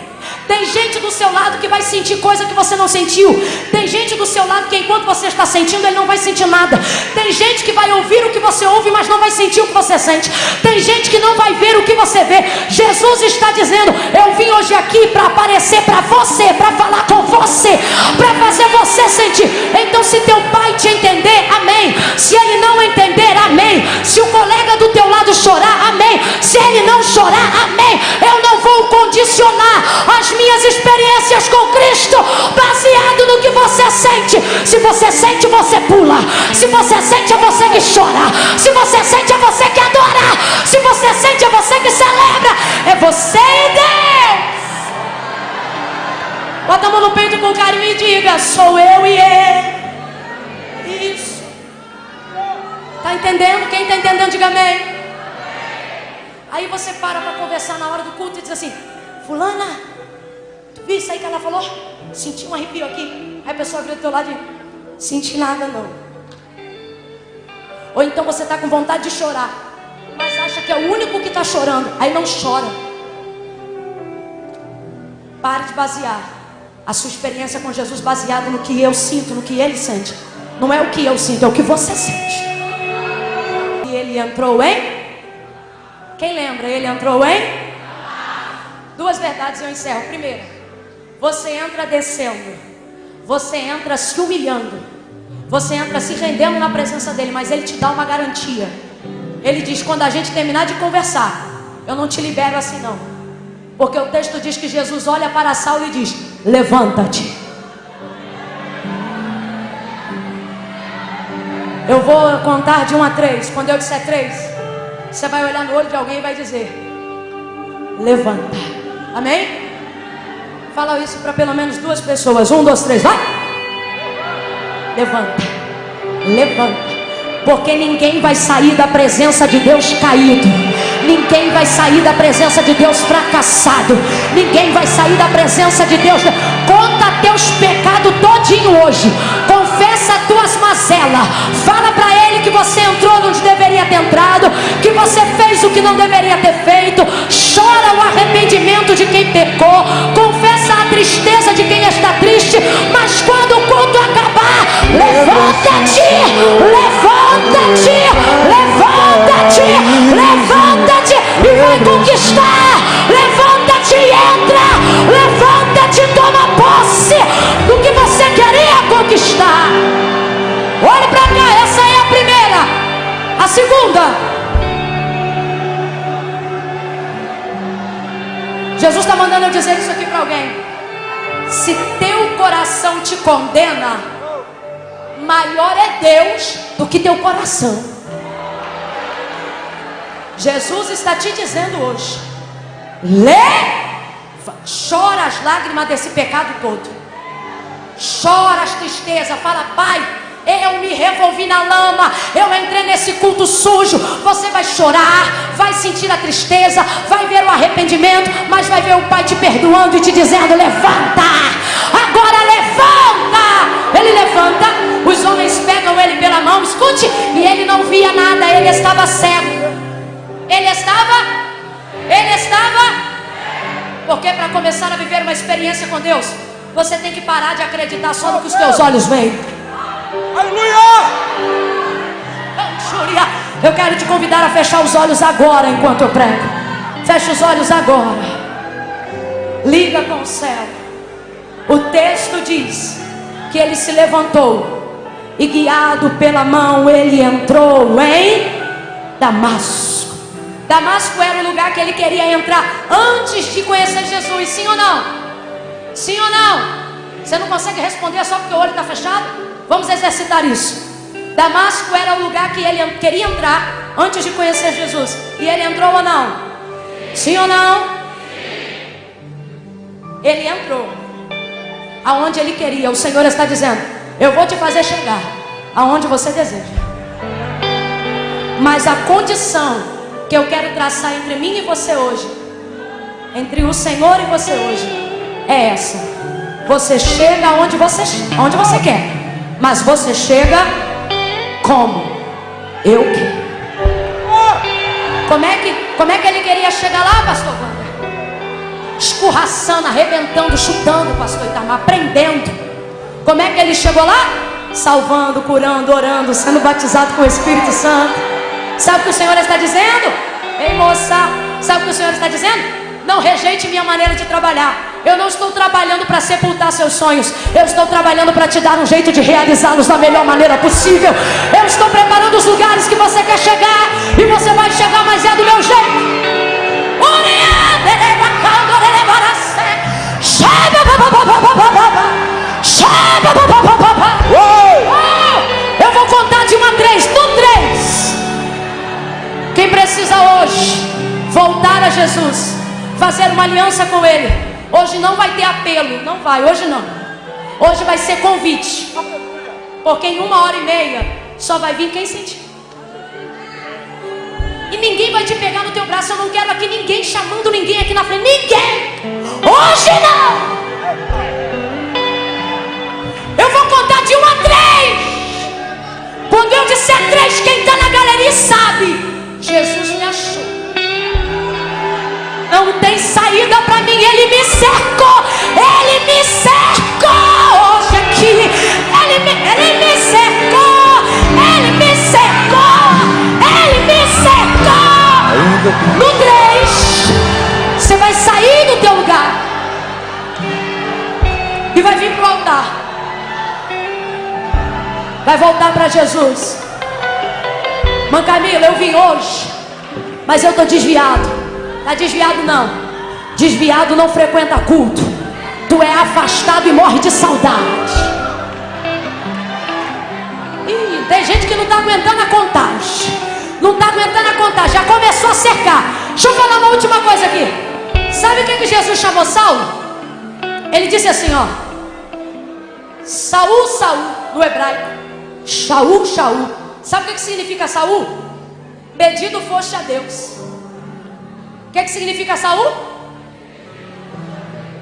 Tem gente do seu lado que vai sentir coisa que você não sentiu. Tem gente do seu lado que enquanto você está sentindo, ele não vai sentir nada. Tem gente que vai ouvir o que você ouve, mas não vai sentir o que você sente. Tem gente que não vai ver o que você vê. Jesus está dizendo: eu vim hoje aqui para aparecer para você, para falar com você, para fazer você sentir. Então se teu pai te entender, amém. Se ele não entender, amém. Se o colega do teu lado chorar, amém. Se ele não chorar, amém. Eu não vou condicionar as minhas experiências com Cristo baseado no que você sente. Se você sente, você pula. Se você sente, é você que chora. Se você sente, é você que adora. Se você sente, é você que celebra. É você e Deus. Bota a mão no peito com carinho e diga: sou eu e Ele. Isso. Está entendendo? Quem está entendendo, diga amém. Aí você para conversar na hora do culto e diz assim: fulana, tu viu isso aí que ela falou? Senti um arrepio aqui. Aí a pessoa vira do teu lado e diz: senti nada não. Ou então você está com vontade de chorar, mas acha que é o único que está chorando. Aí não chora. Pare de basear a sua experiência com Jesus baseada no que eu sinto, no que Ele sente. Não é o que eu sinto, é o que você sente. E Ele entrou em... Quem lembra? Ele entrou em... Duas verdades eu encerro. Primeiro, você entra descendo, você entra se humilhando, você entra se rendendo na presença dele, mas ele te dá uma garantia. Ele diz: quando a gente terminar de conversar, eu não te libero assim não. Porque o texto diz que Jesus olha para Saulo e diz: levanta-te. Eu vou contar de 1 a 3. Quando eu disser 3, você vai olhar no olho de alguém e vai dizer: levanta. Amém? Fala isso para pelo menos 2 pessoas. 1, 2, 3, vai! Levanta. Levanta. Porque ninguém vai sair da presença de Deus caído. Ninguém vai sair da presença de Deus fracassado. Ninguém vai sair da presença de Deus. Conta teus pecados todinho hoje. Confessa tuas mazelas. Fala para Ele que você entrou onde deveria ter entrado, que você fez o que não deveria ter feito. Chora o arrependimento de quem pecou. Confessa a tristeza de quem está triste. Mas quando o culto acabar, levanta-te, levanta-te, levanta-te, levanta-te e vai conquistar. Levanta-te e entra. Levanta-te e toma posse do que você queria conquistar. Olhe para cá, essa é a primeira. A segunda, Jesus está mandando eu dizer isso aqui para alguém. Se teu coração te condena, maior é Deus do que teu coração. Jesus está te dizendo hoje: chora as lágrimas desse pecado todo. Chora as tristezas. Fala: Pai, eu me revolvi na lama, eu entrei nesse culto sujo. Você vai chorar, vai sentir a tristeza, vai ver o arrependimento, mas vai ver o Pai te perdoando e te dizendo: levanta, agora levanta. Ele levanta, os homens pegam ele pela mão, escute, e ele não via nada, ele estava cego. Ele estava, porque para começar a viver uma experiência com Deus, você tem que parar de acreditar só no que os teus olhos veem. Aleluia! Eu quero te convidar a fechar os olhos agora enquanto eu prego. Fecha os olhos agora. Liga com o céu. O texto diz que ele se levantou e guiado pela mão, ele entrou em Damasco. Damasco era o lugar que ele queria entrar antes de conhecer Jesus. Sim ou não? Sim ou não? Você não consegue responder só porque o olho está fechado? Vamos exercitar isso. Damasco era o lugar que ele queria entrar antes de conhecer Jesus. E ele entrou ou não? Sim ou não? Ele entrou aonde ele queria. O Senhor está dizendo: eu vou te fazer chegar aonde você deseja. Mas a condição que eu quero traçar entre mim e você hoje, entre o Senhor e você hoje, é essa: você chega onde você quer, mas você chega como eu quero. Como é que ele queria chegar lá, pastor Wander? Escorraçando, arrebentando, chutando, pastor Itamar, prendendo. Como é que ele chegou lá? Salvando, curando, orando, sendo batizado com o Espírito Santo. Sabe o que o Senhor está dizendo? Ei, moça, sabe o que o Senhor está dizendo? Não rejeite minha maneira de trabalhar. Eu não estou trabalhando para sepultar seus sonhos. Eu estou trabalhando para te dar um jeito de realizá-los da melhor maneira possível. Eu estou preparando os lugares que você quer chegar, e você vai chegar, mas é do meu jeito. Eu vou contar de 1 a 3. No 3, quem precisa hoje voltar a Jesus, fazer uma aliança com Ele, hoje não vai ter apelo. Não vai, hoje não. Hoje vai ser convite. Porque em 1h30 só vai vir quem sentir. E ninguém vai te pegar no teu braço. Eu não quero aqui ninguém chamando ninguém aqui na frente. Ninguém. Hoje não. Eu vou contar de 1 a 3. Quando eu disser 3, quem está na galeria sabe: Jesus me achou. Não tem saída para mim. Ele me cercou. Ele me cercou hoje aqui. Ele me cercou. Ele me cercou. Ele me cercou. No 3, você vai sair do teu lugar e vai vir para o altar. Vai voltar para Jesus. Mãe Camila, eu vim hoje, mas eu estou desviado. Está desviado não. Desviado não frequenta culto. Tu é afastado e morre de saudade. Ih, tem gente que não está aguentando a contagem. Não está aguentando a contagem. Já começou a cercar. Deixa eu falar uma última coisa aqui. Sabe o que Jesus chamou Saulo? Ele disse assim, ó: Saul, Saul, no hebraico. Shaul, Shaul. Sabe o que significa Saul? Pedido foste a Deus. O que significa Saul?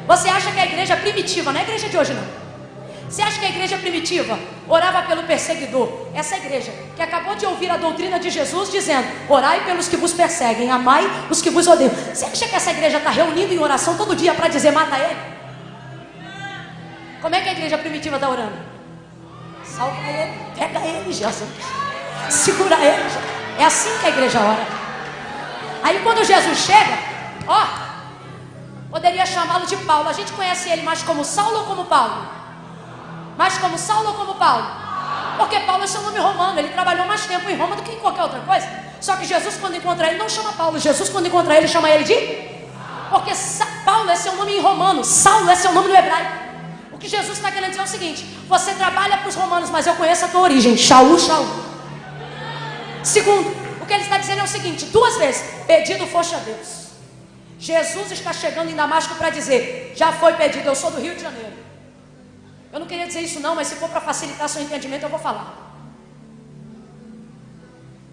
Você acha que a igreja primitiva, não é a igreja de hoje não. Você acha que a igreja primitiva orava pelo perseguidor? Essa igreja que acabou de ouvir a doutrina de Jesus dizendo: orai pelos que vos perseguem, amai os que vos odeiam. Você acha que essa igreja está reunindo em oração todo dia para dizer mata ele? Como é que a igreja primitiva está orando? Salva ele, pega ele, Jesus. Segura ele. É assim que a igreja ora. Aí quando Jesus chega, ó, poderia chamá-lo de Paulo. A gente conhece ele mais como Saulo ou como Paulo? Mais como Saulo ou como Paulo? Porque Paulo é seu nome romano. Ele trabalhou mais tempo em Roma do que em qualquer outra coisa. Só que Jesus, quando encontra ele, não chama Paulo. Jesus, quando encontra ele, chama ele de... Porque Paulo é seu nome em romano, Saulo é seu nome no hebraico. O que Jesus está querendo dizer é o seguinte: você trabalha para os romanos, mas eu conheço a tua origem. Shaul, Shaul. Segundo, o que ele está dizendo é o seguinte: 2 vezes, pedido foste a Deus. Jesus está chegando em Damasco para dizer: já foi pedido, eu sou do Rio de Janeiro. Eu não queria dizer isso não, mas se for para facilitar seu entendimento, eu vou falar.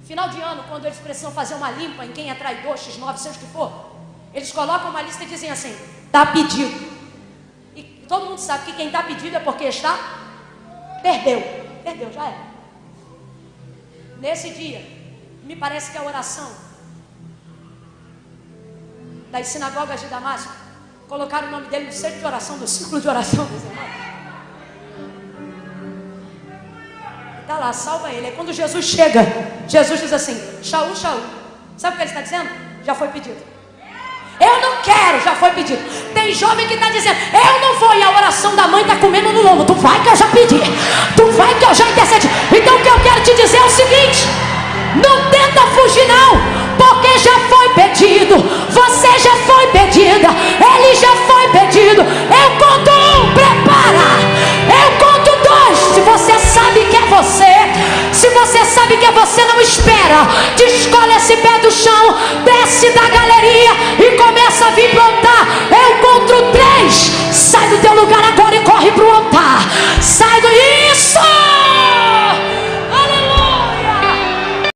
Final de ano, quando eles precisam fazer uma limpa em quem é traidor, X9, seja o que for, eles colocam uma lista e dizem assim: está pedido. E todo mundo sabe que quem está pedido é porque está... Perdeu, já é. Nesse dia, me parece que a oração das sinagogas de Damasco, colocaram o nome dele no centro de oração, do círculo de oração dos irmãos. Está lá, salva ele. Aí quando Jesus chega, Jesus diz assim: Shaul, Shaul. Sabe o que ele está dizendo? Já foi pedido. Eu não quero, já foi pedido. Tem jovem que está dizendo, eu não vou, e a oração da mãe está comendo no lombo. Tu vai que eu já pedi, tu vai que eu já intercedi. Então o que eu quero te dizer é o seguinte: não tenta fugir não, porque já foi pedido, você já foi pedida, ele já foi pedido. Eu conto um, prepara. Eu conto dois. Se você sabe que é você, se você sabe que é você, não espera. Descolhe esse pé do chão, desce